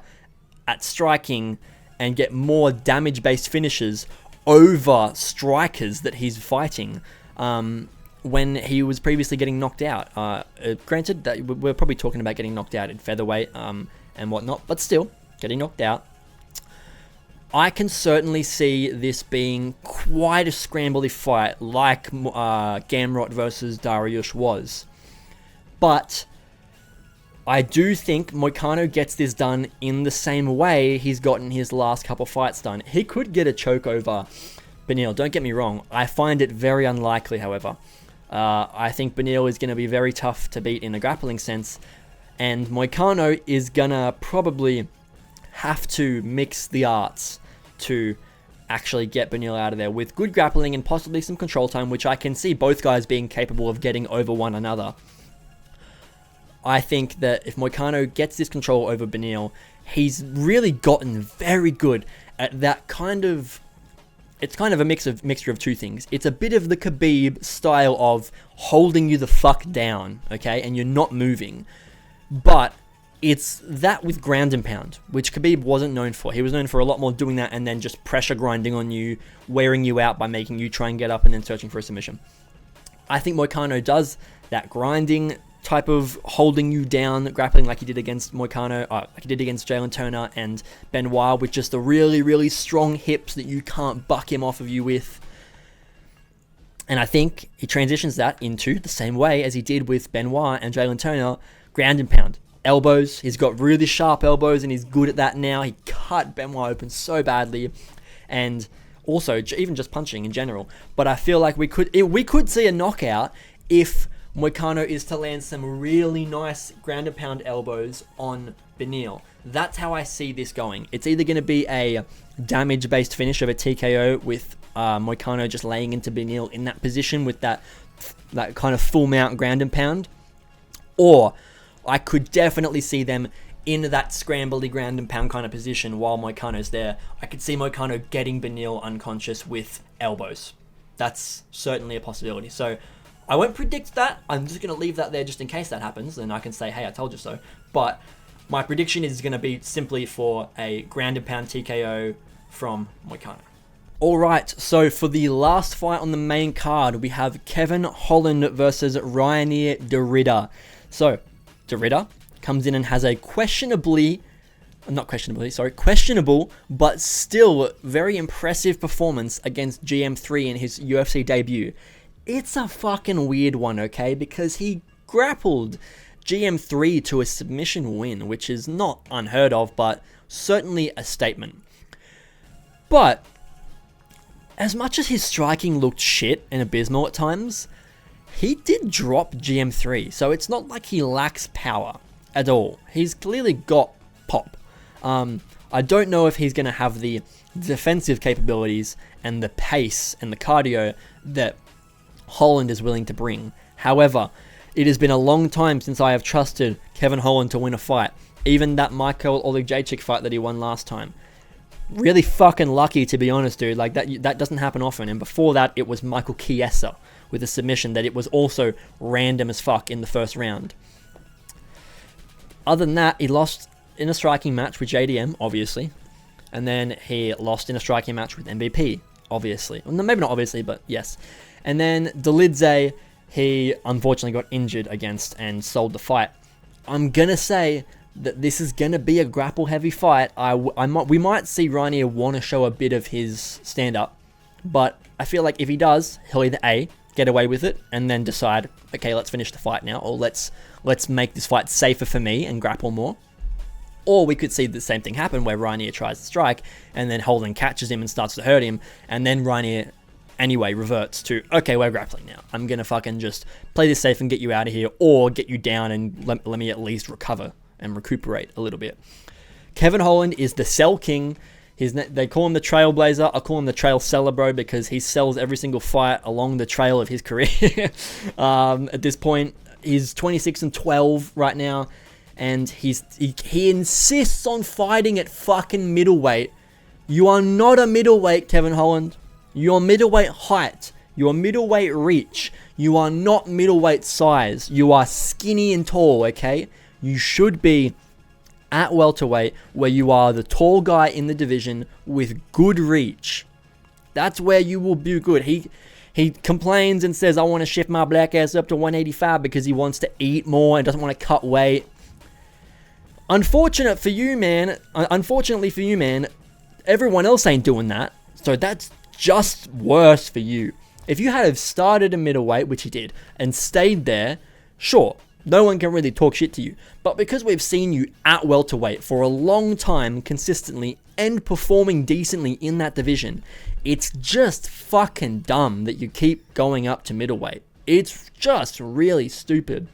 at striking and get more damage-based finishes over strikers that he's fighting when he was previously getting knocked out. Granted, that we're probably talking about getting knocked out in featherweight and whatnot, but still, getting knocked out. I can certainly see this being quite a scrambly fight like Gamrot versus Dariush was. But I do think Moicano gets this done in the same way he's gotten his last couple fights done. He could get a choke over Beneil, don't get me wrong. I find it very unlikely, however. I think Beneil is going to be very tough to beat in a grappling sense, and Moicano is going to probably have to mix the arts to actually get Beneil out of there with good grappling and possibly some control time, which I can see both guys being capable of getting over one another. I think that if Moicano gets this control over Beneil, he's really gotten very good at that kind of... It's kind of a mixture of two things. It's a bit of the Khabib style of holding you the fuck down, okay, and you're not moving. But it's that with ground and pound, which Khabib wasn't known for. He was known for a lot more doing that and then just pressure grinding on you, wearing you out by making you try and get up and then searching for a submission. I think Moicano does that grinding type of holding you down, grappling like he did against Moicano, like he did against Jailton Turner and Benoit, with just the really, really strong hips that you can't buck him off of you with. And I think he transitions that into the same way as he did with Benoit and Jailton Turner, ground and pound. Elbows, he's got really sharp elbows and he's good at that now. He cut Benoit open so badly, and also even just punching in general. But I feel like we could see a knockout if Moicano is to land some really nice ground and pound elbows on Beneil. That's how I see this going. It's either going to be a damage-based finish of a TKO with Moicano just laying into Beneil in that position with that kind of full mount ground and pound, or I could definitely see them in that scrambly ground and pound kind of position while Moicano's there. I could see Moicano getting Beneil unconscious with elbows. That's certainly a possibility. So I won't predict that. I'm just going to leave that there just in case that happens, and I can say, hey, I told you so. But my prediction is going to be simply for a ground and pound TKO from Moicano. Alright, so for the last fight on the main card, we have Kevin Holland versus Reinier Derrida. So, Derrida comes in and has a questionable, but still very impressive performance against GM3 in his UFC debut. It's a fucking weird one, okay? Because he grappled GM3 to a submission win, which is not unheard of, but certainly a statement. But as much as his striking looked shit and abysmal at times, he did drop GM3, so it's not like he lacks power at all. He's clearly got pop. I don't know if he's going to have the defensive capabilities and the pace and the cardio that Holland is willing to bring. However, it has been a long time since I have trusted Kevin Holland to win a fight. Even that Michael Oleksiejczyk fight that he won last time. Really fucking lucky, to be honest, dude. Like, that doesn't happen often. And before that, it was Michael Chiesa with a submission that it was also random as fuck in the first round. Other than that, he lost in a striking match with JDM, obviously. And then he lost in a striking match with MVP, obviously. Well, maybe not obviously, but yes. And then Dolidze, he unfortunately got injured against and sold the fight. I'm going to say that this is going to be a grapple-heavy fight. We might see Reinier want to show a bit of his stand-up, but I feel like if he does, he'll either A, get away with it, and then decide, okay, let's finish the fight now, or let's make this fight safer for me and grapple more. Or we could see the same thing happen where Reinier tries to strike, and then Holland catches him and starts to hurt him, and then Reinier anyway reverts to, okay, we're grappling now. I'm going to fucking just play this safe and get you out of here, or get you down and let me at least recover and recuperate a little bit. Kevin Holland is the Cell King. They call him the Trailblazer. I call him the Trail Seller, bro, because he sells every single fight along the trail of his career. At this point, he's 26-12 right now, and he insists on fighting at fucking middleweight. You are not a middleweight, Kevin Holland. You're middleweight height. You're middleweight reach. You are not middleweight size. You are skinny and tall, okay? You should be at welterweight, where you are the tall guy in the division with good reach. That's where you will be good. He complains and says, I want to shift my black ass up to 185 because he wants to eat more and doesn't want to cut weight. Unfortunately for you, man, everyone else ain't doing that. So that's just worse for you. If you had have started a middleweight, which he did, and stayed there, sure, no one can really talk shit to you. But because we've seen you at welterweight for a long time consistently and performing decently in that division, it's just fucking dumb that you keep going up to middleweight. It's just really stupid.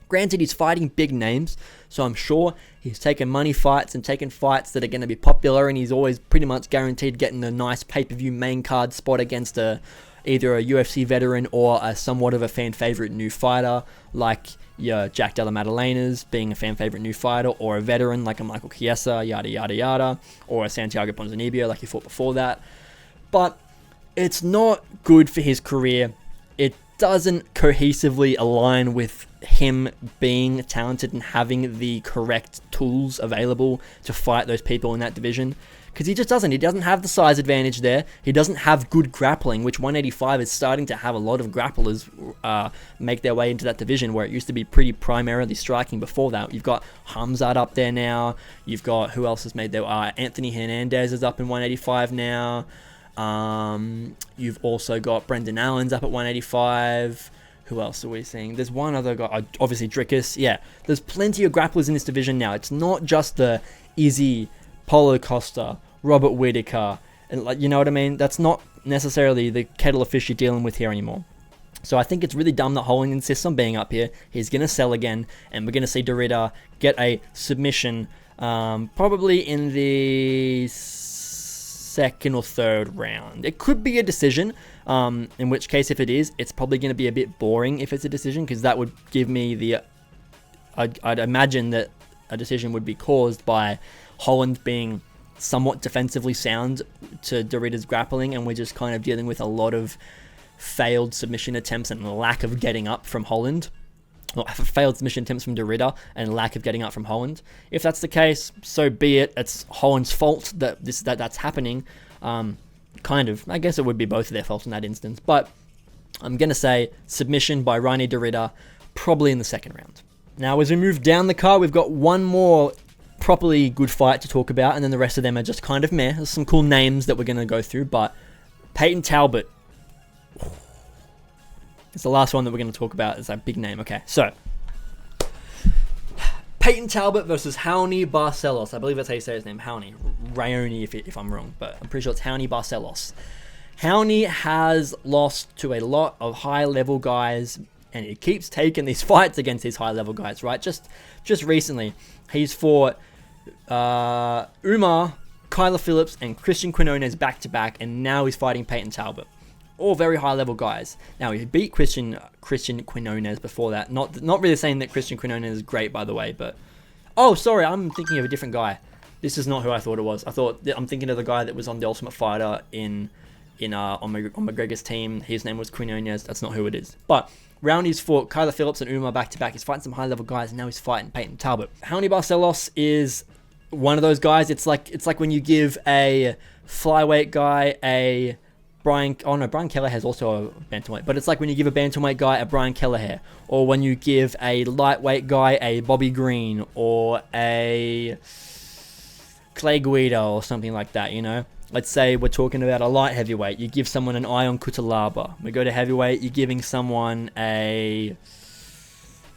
Granted, he's fighting big names, so I'm sure he's taken money fights and taken fights that are going to be popular, and he's always pretty much guaranteed getting a nice pay-per-view main card spot against either a UFC veteran or a somewhat of a fan favorite new fighter, like your Jack Della Maddalena's being a fan favorite new fighter, or a veteran like a Michael Chiesa, yada yada yada, or a Santiago Ponzinibbio like he fought before that. But it's not good for his career. It doesn't cohesively align with him being talented and having the correct tools available to fight those people in that division. Because he just doesn't. He doesn't have the size advantage there. He doesn't have good grappling, which 185 is starting to have a lot of grapplers make their way into that division, where it used to be pretty primarily striking before that. You've got Hamzat up there now. You've got, who else has made their Anthony Hernandez is up in 185 now. You've also got Brendan Allen's up at 185. Who else are we seeing? There's one other guy, obviously Dricus. Yeah, there's plenty of grapplers in this division now. It's not just the Izzy, Paulo Costa, Robert Whittaker, and, like, you know what I mean? That's not necessarily the kettle of fish you're dealing with here anymore. So I think it's really dumb that Holland insists on being up here. He's going to sell again, and we're going to see Dorita get a submission probably in the second or third round. It could be a decision, in which case if it is, it's probably going to be a bit boring if it's a decision, because that would give me the... I'd imagine that a decision would be caused by Holland being somewhat defensively sound to Dorita's grappling, and we're just kind of dealing with a lot of failed submission attempts and lack of getting up from Holland. Well, failed submission attempts from Dorita and lack of getting up from Holland. If that's the case, so be it. It's Holland's fault that that's happening. Kind of. I guess it would be both of their faults in that instance. But I'm going to say submission by Reinier Dorita, probably in the second round. Now, as we move down the card, we've got one more properly good fight to talk about, and then the rest of them are just kind of meh. There's some cool names that we're going to go through, but Payton Talbott. It's the last one that we're going to talk about. It's a big name. Okay, so Payton Talbott versus Raoni Barcelos. I believe that's how you say his name. Raoni, if I'm wrong, but I'm pretty sure it's Raoni Barcelos. Raoni has lost to a lot of high-level guys, and he keeps taking these fights against these high-level guys, right? Just recently, he's fought Umar, Kyler Phillips, and Christian Quinones back-to-back, and now he's fighting Payton Talbott. All very high-level guys. Now, he beat Christian Quinones before that. Not really saying that Christian Quinones is great, by the way, but... Oh, sorry, I'm thinking of a different guy. This is not who I thought it was. I'm thinking of the guy that was on The Ultimate Fighter on McGregor's team. His name was Quinones. That's not who it is. But Raoni's fought Kyler Phillips and Umar back-to-back. He's fighting some high-level guys, and now he's fighting Payton Talbott. Raoni Barcelos is one of those guys. It's like when you give a flyweight guy a... Brian Kelleher is also a bantamweight, but it's like when you give a bantamweight guy a Brian Kelleher, or when you give a lightweight guy a Bobby Green, or a Clay Guida, or something like that, you know? Let's say we're talking about a light heavyweight. You give someone an Ion Kutalaba. We go to heavyweight, you're giving someone a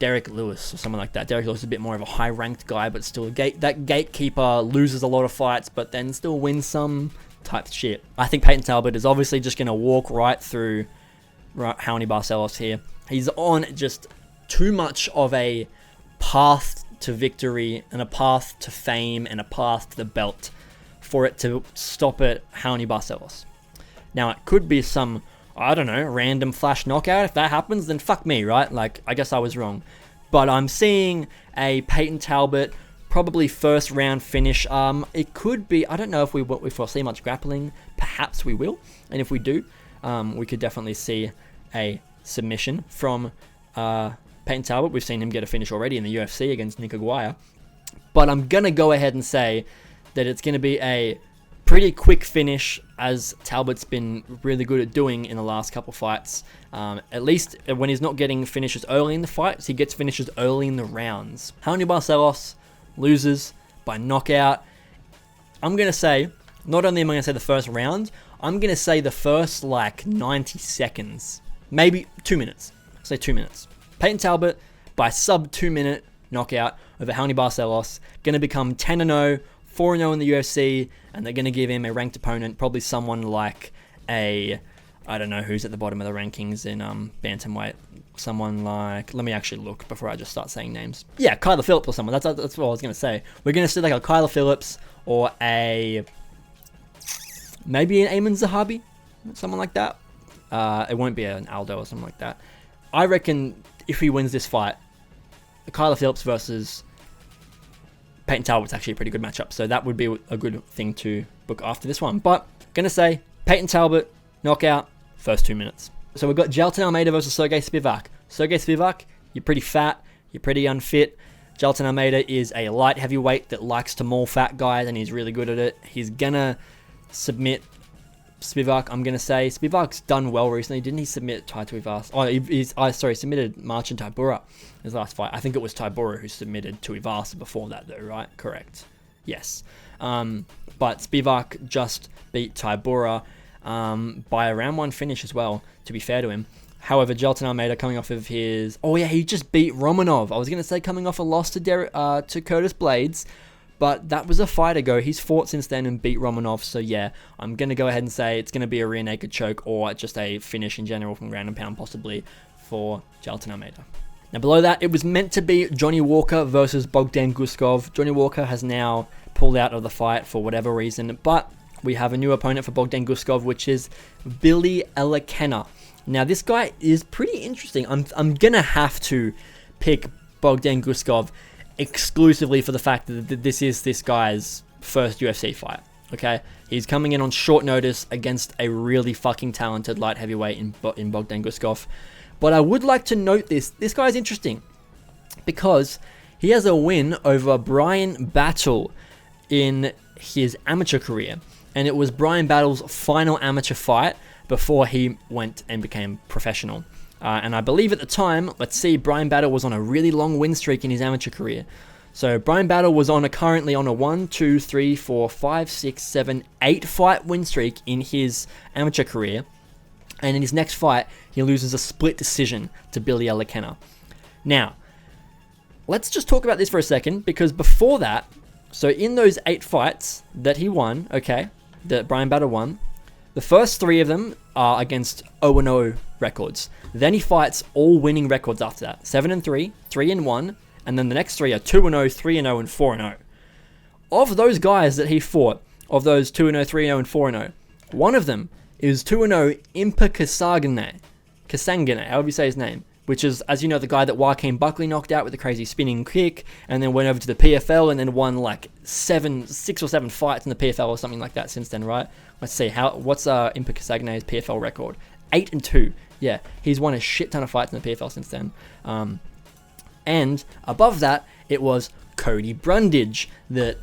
Derek Lewis, or something like that. Derek Lewis is a bit more of a high-ranked guy, but still that gatekeeper loses a lot of fights, but then still wins some... type shit. I think Payton Talbott is obviously just going to walk right through Raoni Barcelos here. He's on just too much of a path to victory and a path to fame and a path to the belt for it to stop at Raoni Barcelos. Now, it could be some, I don't know, random flash knockout. If that happens, then fuck me, right? Like, I guess I was wrong. But I'm seeing a Payton Talbott probably first round finish. It could be, I don't know if we foresee much grappling. Perhaps we will. And if we do, we could definitely see a submission from Payton Talbott. We've seen him get a finish already in the UFC against Nick Aguirre. But I'm going to go ahead and say that it's going to be a pretty quick finish, as Talbott's been really good at doing in the last couple fights. At least when he's not getting finishes early in the fights, he gets finishes early in the rounds. Raoni Barcelos loses by knockout. I'm going to say, not only am I going to say the first round, I'm going to say the first 90 seconds. Maybe 2 minutes. I'll say 2 minutes. Payton Talbott by sub 2 minute knockout over Raoni Barcelos. Going to become 10-0, 4-0 in the UFC, and they're going to give him a ranked opponent, probably someone like I don't know who's at the bottom of the rankings in bantamweight. Someone like, let me actually look before I just start saying names. Yeah, Kyler Phillips or someone. That's what I was going to say. We're going to see like a Kyler Phillips or maybe an Ayman Zahabi, someone like that. It won't be an Aldo or something like that. I reckon if he wins this fight, Kyler Phillips versus Payton Talbott's actually a pretty good matchup. So that would be a good thing to book after this one. But going to say Payton Talbott, knockout, first 2 minutes. So we've got Jailton Almeida versus Sergey Spivak. Sergey Spivak, you're pretty fat, you're pretty unfit. Jailton Almeida is a light heavyweight that likes to maul fat guys, and he's really good at it. He's gonna submit Spivak, I'm gonna say. Spivak's done well recently. Didn't he submit Tai Tuivasa? Oh, submitted Marcin Tybura his last fight. I think it was Tybura who submitted Tuivasa before that though, right? Correct. Yes. But Spivak just beat Tybura by a round one finish as well, to be fair to him. However, Jailton Almeida coming off of his... Oh yeah, he just beat Romanov. I was going to say coming off a loss to Curtis Blades, But that was a fight ago. He's fought since then and beat Romanov. So yeah, I'm going to go ahead and say it's going to be a rear naked choke or just a finish in general from ground and pound possibly for Jailton Almeida. Now below that, it was meant to be Johnny Walker versus Bogdan Guskov. Johnny Walker has now pulled out of the fight for whatever reason, but we have a new opponent for Bogdan Guskov, which is Billy Elekana. Now this guy is pretty interesting. I'm going to have to pick Bogdan Guskov exclusively for the fact that this is this guy's first UFC fight. Okay, he's coming in on short notice against a really fucking talented light heavyweight in Bogdan Guskov. But I would like to note this guy's interesting because he has a win over Brian Battle in his amateur career, and it was Brian Battle's final amateur fight before he went and became professional. And I believe at the time, let's see, Brian Battle was on a really long win streak in his amateur career. So Brian Battle was currently on a 1, 2, 3, 4, 5, 6, 7, 8 fight win streak in his amateur career. And in his next fight, he loses a split decision to Billy Elekana. Now, let's just talk about this for a second, because before that, so in those 8 fights that he won, okay, that Brian Battle won, the first 3 of them are against 0-0 records. Then he fights all winning records after that. 7-3, 3-1, and then the next 3 are 2-0, 3-0, and 4-0. Of those guys that he fought, of those 2-0, 3-0, and 4-0, one of them is 2-0 Impa Kasangane, however you say his name, which is, as you know, the guy that Joaquin Buckley knocked out with the crazy spinning kick, and then went over to the PFL, and then won like 6 or 7 fights in the PFL or something like that since then, right? Let's see, what's Impa Kasangne's PFL record? 8-2. Yeah, he's won a shit ton of fights in the PFL since then. And above that, it was Cody Brundage that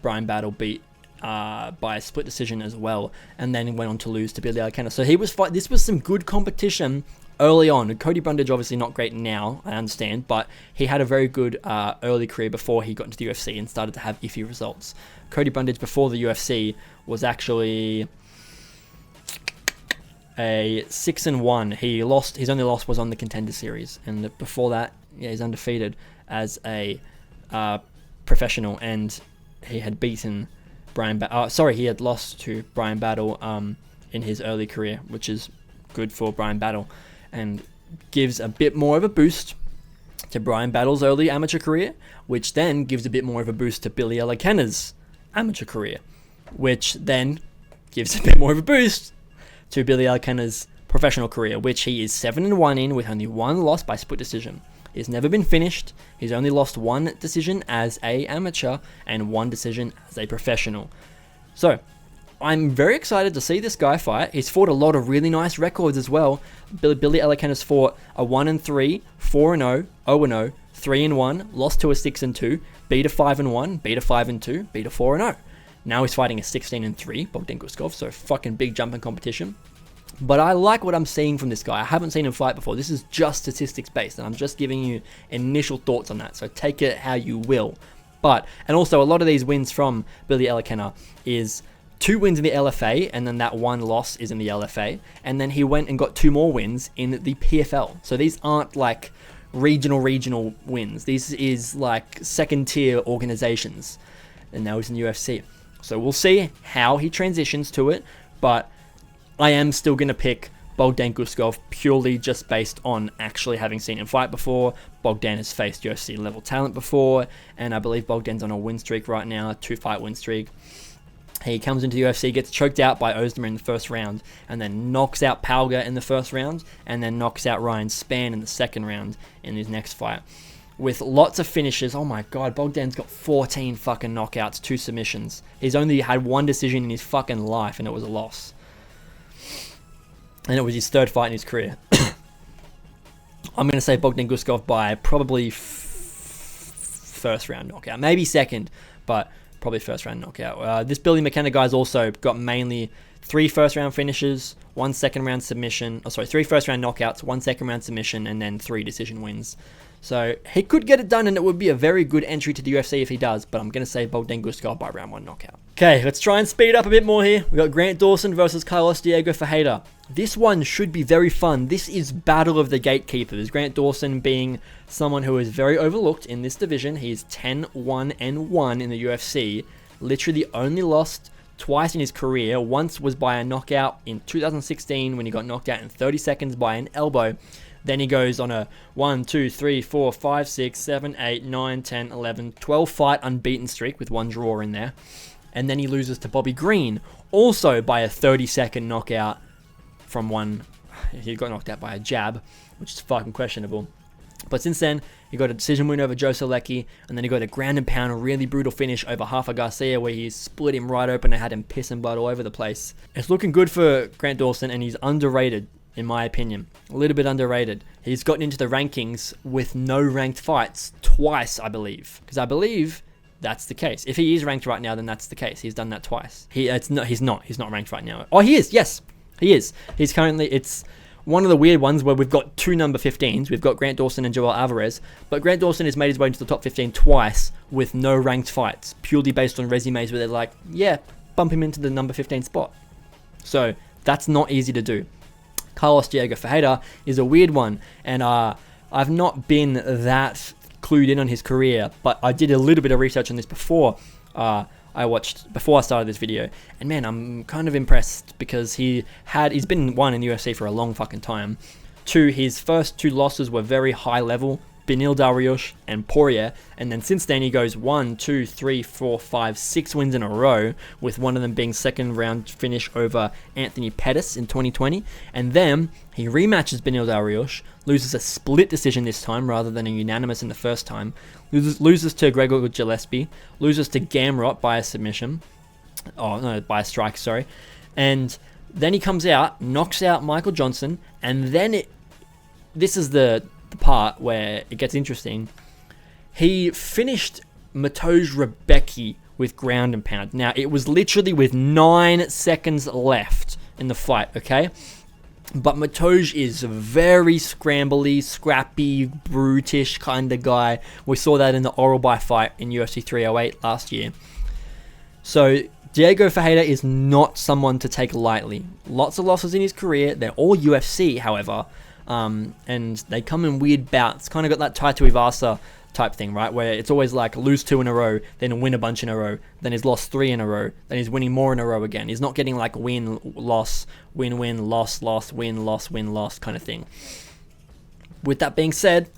Brian Battle beat by a split decision as well, and then went on to lose to Billy Elekana. So this was some good competition early on. Cody Brundage obviously not great now, I understand, but he had a very good early career before he got into the UFC and started to have iffy results. Cody Brundage before the UFC was actually a 6-1. His only loss was on the Contender Series, and before that, yeah, he's undefeated as a professional, and he had beaten he had lost to Brian Battle in his early career, which is good for Brian Battle, and gives a bit more of a boost to Brian Battle's early amateur career, which then gives a bit more of a boost to Billy Elekana's amateur career, which then gives a bit more of a boost to Billy Elekana's professional career, which he is 7-1 in with only 1 loss by split decision. He's never been finished. He's only lost 1 decision as a amateur and 1 decision as a professional. So, I'm very excited to see this guy fight. He's fought a lot of really nice records as well. Billy Elekana's fought a 1-3, 4-0, 0-0, 3-1, lost to a 6-2, beat a 5-1, beat a 5-2, beat a 4-0. Now he's fighting a 16-3, Bogdan Guskov, so fucking big jump in competition. But I like what I'm seeing from this guy. I haven't seen him fight before. This is just statistics based, and I'm just giving you initial thoughts on that, so take it how you will. And also a lot of these wins from Billy Elekana is 2 wins in the LFA, and then that 1 loss is in the LFA, and then he went and got 2 more wins in the PFL. So these aren't like regional wins. These is like second tier organizations, and now he's in the UFC. So we'll see how he transitions to it, but I am still going to pick Bogdan Guskov purely just based on actually having seen him fight before. Bogdan has faced UFC level talent before, and I believe Bogdan's on a win streak right now, a 2-fight win streak. He comes into the UFC, gets choked out by Ozdemir in the first round, and then knocks out Palga in the first round, and then knocks out Ryan Spann in the second round in his next fight. With lots of finishes. Oh my god, Bogdan's got 14 fucking knockouts, 2 submissions. He's only had 1 decision in his fucking life, and it was a loss. And it was his 3rd fight in his career. I'm going to say Bogdan Guskov by probably first round knockout. Maybe second, but probably first round knockout. This Billy McKenna guy's also got mainly 3 first-round finishes, 1 second-round submission. 3 first-round knockouts, 1 second-round submission, and then 3 decision wins. So he could get it done, and it would be a very good entry to the UFC if he does. But I'm going to say Bogdan Guskov by round 1 knockout. Okay, let's try and speed up a bit more here. We got Grant Dawson versus Carlos Diego Ferreira. This one should be very fun. This is Battle of the Gatekeepers. Grant Dawson being someone who is very overlooked in this division. He's 10-1-1 in the UFC. Literally only lost twice in his career. Once was by a knockout in 2016 when he got knocked out in 30 seconds by an elbow. Then he goes on a 1, 2, 3, 4, 5, 6, 7, 8, 9, 10, 11, 12 fight unbeaten streak with 1 draw in there. And then he loses to Bobby Green, also by a 30-second knockout from one. He got knocked out by a jab, which is fucking questionable. But since then, he got a decision win over Joe Solecki, and then he got a ground and pound, a really brutal finish over Rafa Garcia, where he split him right open and had him pissing blood all over the place. It's looking good for Grant Dawson, and he's underrated, in my opinion. A little bit underrated. He's gotten into the rankings with no ranked fights twice, I believe. Because I believe that's the case. If he is ranked right now, then that's the case. He's done that twice. He's not ranked right now. Oh, he is. Yes, he is. He's currently, it's one of the weird ones where we've got 2 number 15s. We've got Grant Dawson and Joel Alvarez. But Grant Dawson has made his way into the top 15 twice with no ranked fights. Purely based on resumes where they're like, yeah, bump him into the number 15 spot. So that's not easy to do. Carlos Diego Ferreira is a weird one. And I've not been that clued in on his career. But I did a little bit of research on this before before I started this video, and man, I'm kind of impressed because he's been 1 in the UFC for a long fucking time. 2, his first 2 losses were very high level, Beneil, Dariush, and Poirier, and then since then he goes 1, 2, 3, 4, 5, 6 wins in a row, with one of them being second round finish over Anthony Pettis in 2020, and then he rematches Beneil Dariush, loses a split decision this time rather than a unanimous in the first time, loses to Gregor Gillespie, loses to Gamrot by a submission, by a strike, sorry, and then he comes out, knocks out Michael Johnson, and then this is the part where it gets interesting. He finished Mateusz Rebecki with ground and pound. Now, it was literally with 9 seconds left in the fight, okay? But Mateusz is very scrambly, scrappy, brutish kind of guy. We saw that in the Oralby fight in UFC 308 last year. So Diego Ferreira is not someone to take lightly. Lots of losses in his career. They're all UFC, however. And they come in weird bouts. Kind of got that Taito Ivasa type thing, right? Where it's always like lose 2 in a row, then win a bunch in a row, then he's lost 3 in a row, then he's winning more in a row again. He's not getting like win, loss, win, win, loss, loss, win, loss kind of thing. With that being said,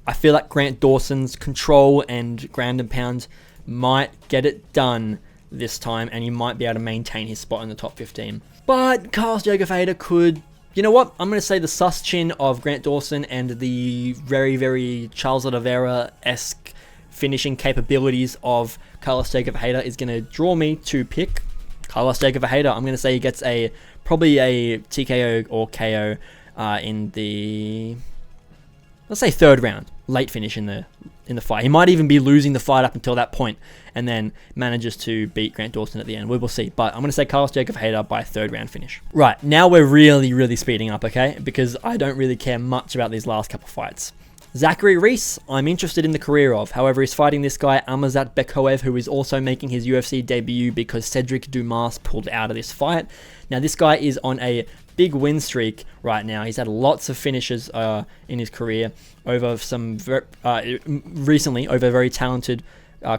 I feel like Grant Dawson's control and ground and pound might get it done this time, and he might be able to maintain his spot in the top 15. But Carlos Diego Ferreira could... You know what? I'm going to say the sus chin of Grant Dawson and the very, very Charles Oliveira-esque finishing capabilities of Carlos Diego Ferreira is going to draw me to pick Carlos Diego Ferreira. I'm going to say he gets probably a TKO or KO in the, let's say, 3rd round. Late finish in the fight. He might even be losing the fight up until that point and then manages to beat Grant Dawson at the end. We will see. But I'm going to say Carlos Diego Ferreira by a 3rd round finish. Right, now we're really, really speeding up, okay? Because I don't really care much about these last couple fights. Zachary Reese, I'm interested in the career of. However, he's fighting this guy, Amazat Bekoev, who is also making his UFC debut because Cedric Dumas pulled out of this fight. Now, this guy is on a big win streak right now. He's had lots of finishes in his career over recently over very talented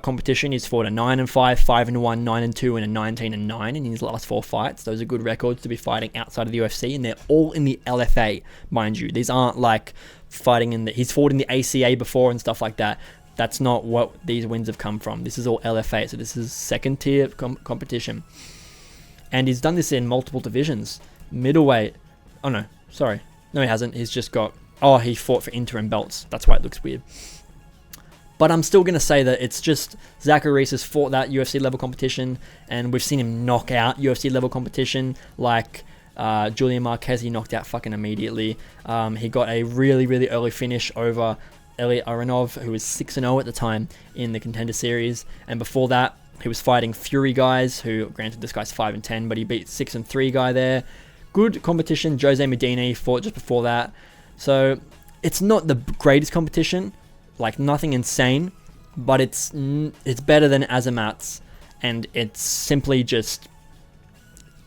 competition. He's fought a 9-5, 5-1, 9-2, and a 19-9 in his last 4 fights. Those are good records to be fighting outside of the UFC, and they're all in the LFA, mind you. These aren't like fighting in he's fought in the ACA before and stuff like that. That's not what these wins have come from. This is all LFA, so this is 2nd tier competition. And he's done this in multiple divisions. Middleweight. Oh, no. Sorry. No, he hasn't. He's just got... Oh, he fought for interim belts. That's why it looks weird. But I'm still going to say that it's just Zachary Reese has fought that UFC level competition, and we've seen him knock out UFC level competition like Julian Marquez. He knocked out fucking immediately. He got a really, really early finish over Elliot Aronov, who was 6-0 at the time in the Contender Series. And before that, He was fighting Fury guys, who, granted, this guy's 5-10, but he beat 6-3 guy there. Good competition. Jose Medina fought just before that. So it's not the greatest competition, like nothing insane, but it's better than Azamat's, and it simply just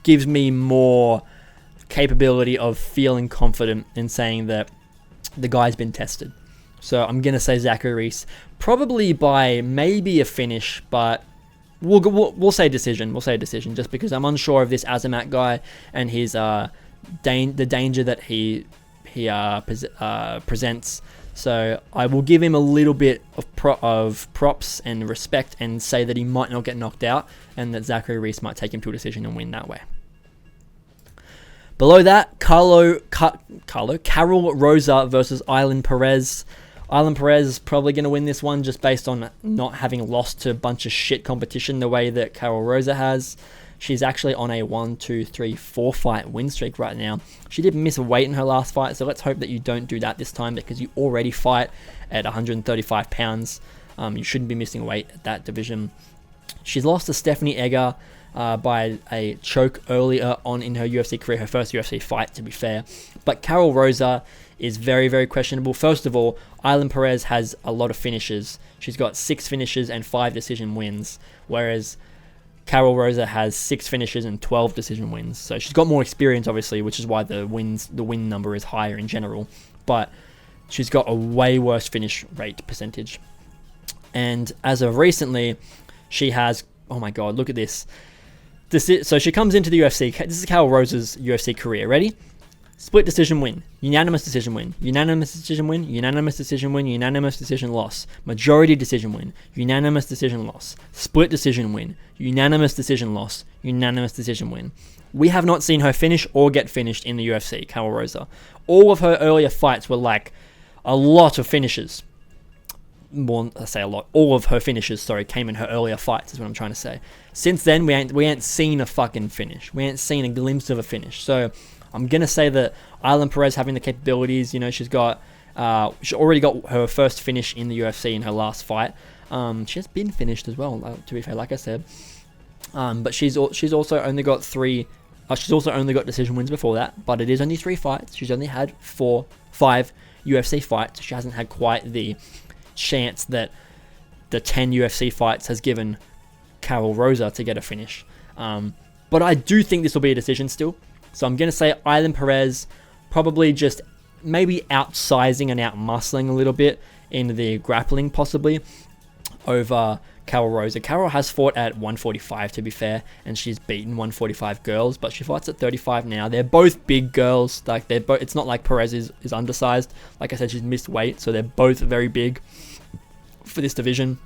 gives me more capability of feeling confident in saying that the guy's been tested. So I'm going to say Zachary Reese, probably by maybe a finish, but we'll say decision. We'll say decision, just because I'm unsure of this Azamat guy and his the danger that he presents. So I will give him a little bit of props and respect and say that he might not get knocked out, and that Zachary Reese might take him to a decision and win that way. Below that, Carol Rosa versus Ailin Perez. Ailin Perez is probably going to win this one just based on not having lost to a bunch of shit competition the way that Carol Rosa has. She's actually on a 4 fight win streak right now. She did miss weight in her last fight, so let's hope that you don't do that this time, because you already fight at 135 pounds. You shouldn't be missing weight at that division. She's lost to Stephanie Egger by a choke earlier on in her UFC career, her first UFC fight, to be fair. But Carol Rosa is very, very questionable. First of all, Ailin Perez has a lot of finishes. She's got 6 finishes and 5 decision wins, whereas Carol Rosa has 6 finishes and 12 decision wins. So she's got more experience, obviously, which is why the win number is higher in general. But she's got a way worse finish rate percentage. And as of recently, she has, oh my god, look at this. So she comes into the UFC. This is Carol Rosa's UFC career. Ready? Split decision win, unanimous decision win, unanimous decision win, unanimous decision win, unanimous decision loss, majority decision win, unanimous decision loss, split decision win, unanimous decision loss, unanimous decision win. We have not seen her finish or get finished in the UFC, Carol Rosa. All of her earlier fights were like a lot of finishes. Well, I say a lot. All of her finishes, came in her earlier fights, is what I'm trying to say. Since then, we ain't seen a fucking finish. We ain't seen a glimpse of a finish. So I'm going to say that Ailin Perez having the capabilities, she's already got her first finish in the UFC in her last fight. She has been finished as well, to be fair, like I said. But she's also only got 3, she's also only got decision wins before that, but it is only 3 fights. She's only had 5 UFC fights. She hasn't had quite the chance that the 10 UFC fights has given Carol Rosa to get a finish. But I do think this will be a decision still. So I'm going to say Ailin Perez, probably just maybe outsizing and outmuscling a little bit in the grappling possibly over Carol Rosa. Carol has fought at 145, to be fair, and she's beaten 145 girls, but she fights at 35 now. They're both big girls. Like it's not like Perez is undersized. Like I said, she's missed weight, so they're both very big for this division.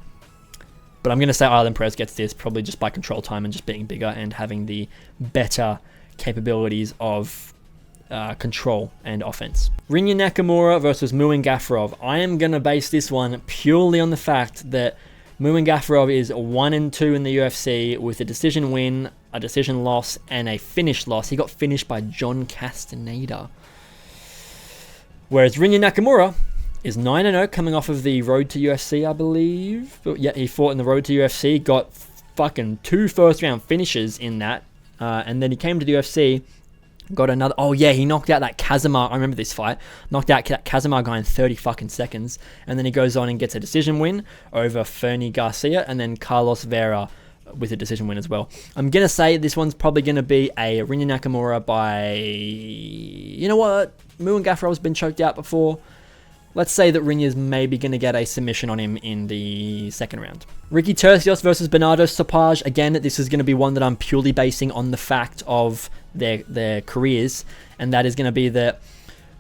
But I'm going to say Ailin Perez gets this probably just by control time and just being bigger and having the better capabilities of control and offense. Reinier Nakamura versus Muin Gafurov. I am going to base this one purely on the fact that Muin Gafurov is 1-2 in the UFC with a decision win, a decision loss, and a finish loss. He got finished by John Castaneda. Whereas Reinier Nakamura is 9-0 coming off of the road to UFC, I believe. But yeah, he fought in the road to UFC, got fucking 2 first-round finishes in that. And then he came to the UFC, got another... Oh, yeah, he knocked out that Kazimar... I remember this fight. Knocked out that Kazimar guy in 30 fucking seconds. And then he goes on and gets a decision win over Fernie Garcia and then Carlos Vera with a decision win as well. I'm going to say this one's probably going to be a Reinier Nakamura by... You know what? Muin Gafurov's been choked out before. Let's say that Reinier's maybe going to get a submission on him in the second round. Ricky Tercios versus Bernardo Sopage. Again, this is going to be one that I'm purely basing on the fact of their careers. And that is going to be that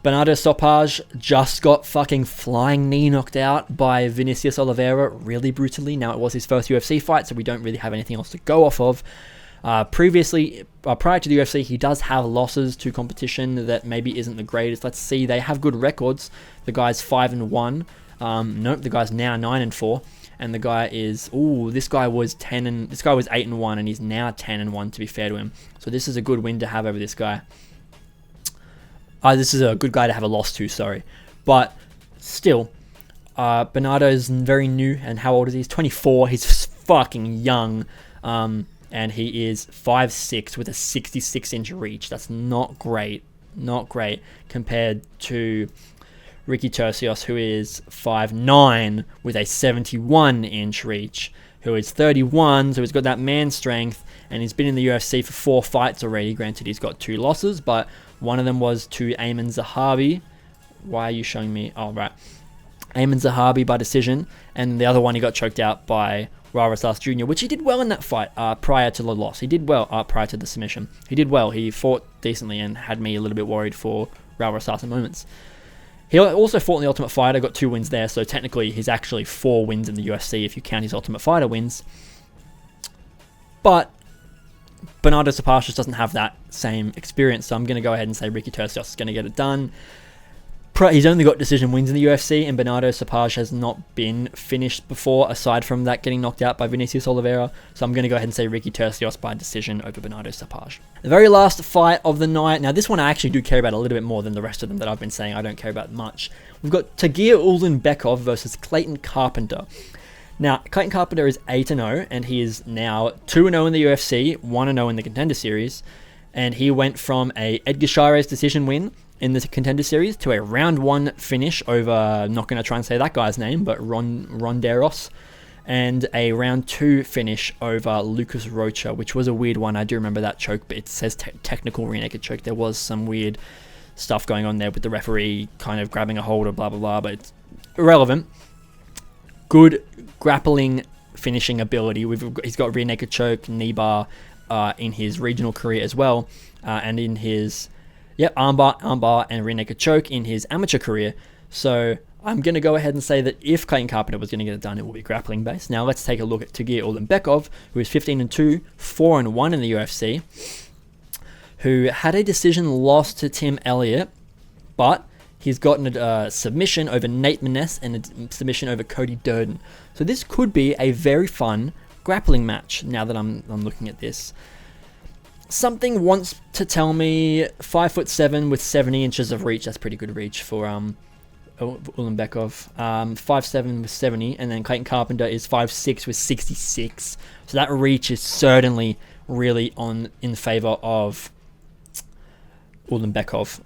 Bernardo Sopage just got fucking flying knee knocked out by Vinicius Oliveira really brutally. Now, it was his first UFC fight, so we don't really have anything else to go off of. Prior to the UFC, he does have losses to competition that maybe isn't the greatest. Let's see, they have good records. The guy's 5-1. Nope, the guy's now 9-4, and the guy is this guy was 8-1, and he's now 10-1. To be fair to him, so this is a good win to have over this guy. This is a good guy to have a loss to. Sorry, but still, Bernardo is very new, and how old is he? He's 24. He's fucking young. And he is 5'6" with a 66-inch reach. That's not great. Not great compared to Ricky Tercios, who is 5'9" with a 71-inch reach, who is 31, so he's got that man strength, and he's been in the UFC for 4 fights already. Granted, he's got 2 losses, but one of them was to Ayman Zahabi. Why are you showing me? Oh, right. Ayman Zahabi by decision, and the other one he got choked out by Rarasas Jr., which he did well in that fight prior to the loss. He did well prior to the submission. He did well. He fought decently and had me a little bit worried for Rarasas at moments. He also fought in the Ultimate Fighter, got 2 wins there, so technically he's actually 4 wins in the UFC if you count his Ultimate Fighter wins. But Bernardo Sapaz just doesn't have that same experience, so I'm going to go ahead and say Ricky Tercios is going to get it done. He's only got decision wins in the UFC, and Bernardo Sapaz has not been finished before, aside from that getting knocked out by Vinicius Oliveira. So I'm going to go ahead and say Ricky Tercios by decision over Bernardo Sapaz. The very last fight of the night. Now, this one I actually do care about a little bit more than the rest of them that I've been saying I don't care about much. We've got Tagir Ulanbekov versus Clayton Carpenter. Now, Clayton Carpenter is 8-0, and he is now 2-0 in the UFC, 1-0 in the Contender Series. And he went from a Edgar Chairez decision win in the Contender Series to a round 1 finish over, I'm not going to try and say that guy's name, but Ronderos, and a round 2 finish over Lucas Rocha, which was a weird one. I do remember that choke, but it says technical rear naked choke. There was some weird stuff going on there with the referee kind of grabbing a hold of blah, blah, blah, but it's irrelevant. Good grappling finishing ability. He's got rear naked choke, knee bar in his regional career as well, and in his armbar and rear naked choke in his amateur career. So I'm going to go ahead and say that if Clayton Carpenter was going to get it done, it will be grappling based. Now let's take a look at Tagir Ulanbekov, who is 15-2, 4-1 in the UFC, who had a decision loss to Tim Elliott, but he's gotten a submission over Nate Maness and a submission over Cody Durden. So this could be a very fun grappling match now that I'm looking at this. Something wants to tell me 5'7" with 70 inches of reach. That's pretty good reach for Ulanbekov. 5'7" with 70, and then Clayton Carpenter is 5'6" with 66. So that reach is certainly really in favor of Ulanbekov.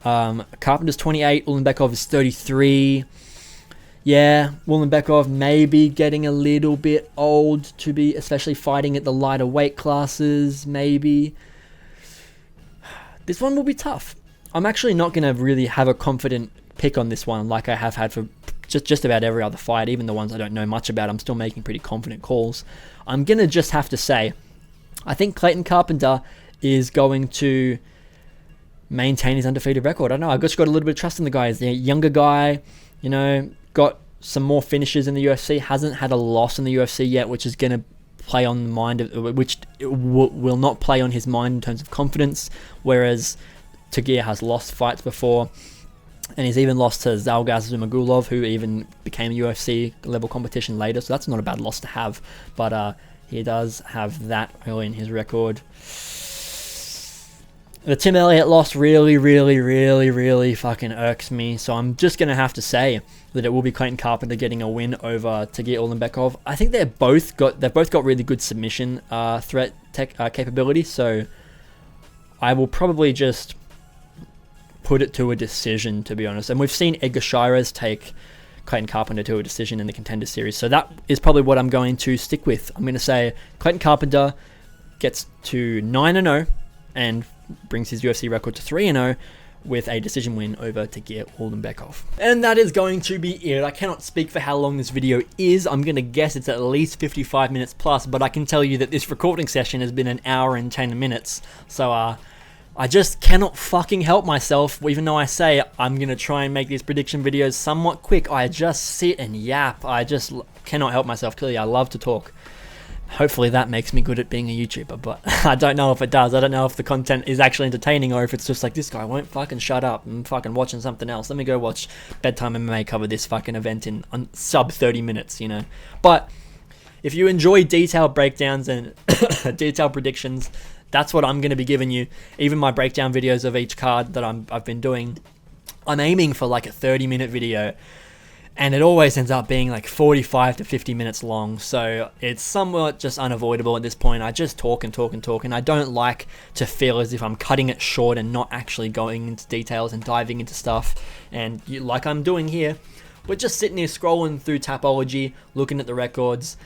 Carpenter's 28, Ulanbekov is 33. Yeah, Ulanbekov may be getting a little bit old to be, especially fighting at the lighter weight classes, maybe. This one will be tough. I'm actually not going to really have a confident pick on this one like I have had for just about every other fight, even the ones I don't know much about. I'm still making pretty confident calls. I'm going to just have to say, I think Clayton Carpenter is going to maintain his undefeated record. I don't know, I've just got a little bit of trust in the guy. He's a younger guy, got some more finishes in the UFC, hasn't had a loss in the UFC yet, which is going to play on the mind of, which will not play on his mind in terms of confidence, whereas Tagir has lost fights before, and he's even lost to Zalgas Zumagulov, who even became a UFC level competition later, so that's not a bad loss to have, but he does have that early in his record. The Tim Elliott loss really, really, really, really fucking irks me, so I'm just going to have to say that it will be Clayton Carpenter getting a win over Tagir Ulanbekov. I think they've both got really good submission threat capability, so I will probably just put it to a decision, to be honest. And we've seen Edgar Chairez take Clayton Carpenter to a decision in the Contender Series, so that is probably what I'm going to stick with. I'm going to say Clayton Carpenter gets to 9-0 and brings his UFC record to 3-0 with a decision win over Tagir Ulanbekov. And that is going to be it. I cannot speak for how long this video is. I'm going to guess it's at least 55 minutes plus, but I can tell you that this recording session has been an hour and 10 minutes. So I just cannot fucking help myself, even though I say I'm going to try and make these prediction videos somewhat quick. I just sit and yap. I just cannot help myself. Clearly, I love to talk. Hopefully that makes me good at being a YouTuber, but I don't know if it does. I don't know if the content is actually entertaining or if it's just like, this guy won't fucking shut up. I'm fucking watching something else. Let me go watch Bedtime MMA cover this fucking event in sub 30 minutes, But if you enjoy detailed breakdowns and detailed predictions, that's what I'm going to be giving you. Even my breakdown videos of each card that I've been doing, I'm aiming for like a 30-minute video. and it always ends up being like 45 to 50 minutes long, so it's somewhat just unavoidable at this point. I just talk and talk and talk, and I don't like to feel as if I'm cutting it short and not actually going into details and diving into stuff, and like I'm doing here, we're just sitting here scrolling through Tapology, looking at the records,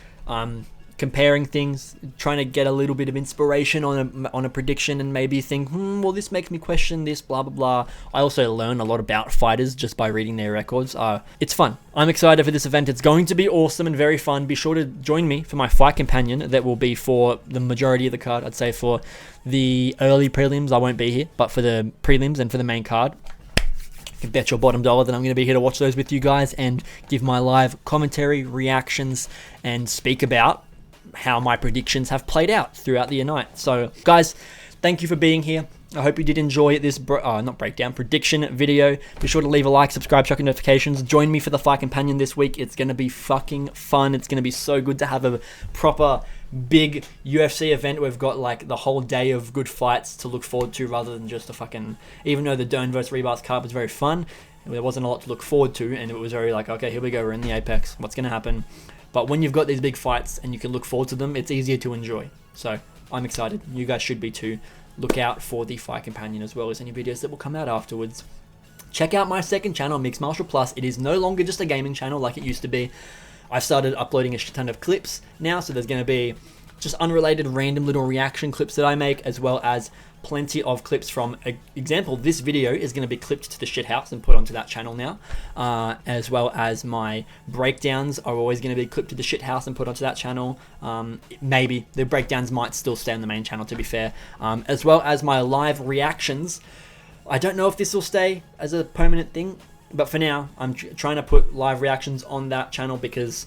comparing things, trying to get a little bit of inspiration on a prediction, and maybe think, well, this makes me question this, blah, blah, blah. I also learn a lot about fighters just by reading their records. It's fun. I'm excited for this event. It's going to be awesome and very fun. Be sure to join me for my fight companion that will be for the majority of the card. I'd say for the early prelims, I won't be here, but for the prelims and for the main card, you can bet your bottom dollar that I'm going to be here to watch those with you guys and give my live commentary, reactions, and speak about how my predictions have played out throughout the night. So guys, thank you for being here. I hope you did enjoy this prediction video. Be sure to leave a like, subscribe, check your notifications. Join me for the Fight Companion this week. It's going to be fucking fun. It's going to be so good to have a proper big UFC event. We've got like the whole day of good fights to look forward to, rather than just a fucking, even though the Dern vs Rebars card was very fun, there wasn't a lot to look forward to, and it was very like, okay, here we go, we're in the Apex, what's going to happen? But when you've got these big fights and you can look forward to them, it's easier to enjoy. So I'm excited. You guys should be too. Look out for the Fight Companion as well as any videos that will come out afterwards. Check out my second channel, Mixed Martial Plus. It is no longer just a gaming channel like it used to be. I've started uploading a shit ton of clips now, so there's going to be just unrelated random little reaction clips that I make, as well as plenty of clips from, example, this video is going to be clipped to the shithouse and put onto that channel now, as well as my breakdowns are always going to be clipped to the shithouse and put onto that channel. Maybe the breakdowns might still stay on the main channel, to be fair, as well as my live reactions. I don't know if this will stay as a permanent thing, but for now I'm trying to put live reactions on that channel because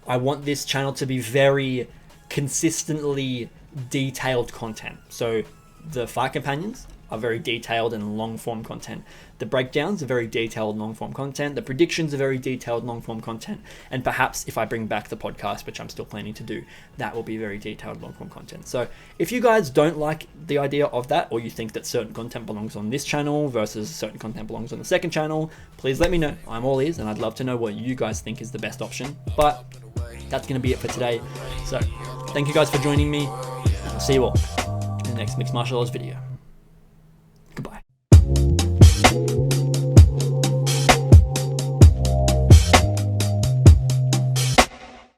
I want this channel to be very consistently detailed content. So the Fight Companions are very detailed and long-form content. The breakdowns are very detailed, long-form content. The predictions are very detailed, long-form content. And perhaps if I bring back the podcast, which I'm still planning to do, that will be very detailed, long-form content. So if you guys don't like the idea of that, or you think that certain content belongs on this channel versus certain content belongs on the second channel, please let me know. I'm all ears, and I'd love to know what you guys think is the best option. But that's going to be it for today. So thank you guys for joining me. I'll see you all in the next Mixed Martial Arts video.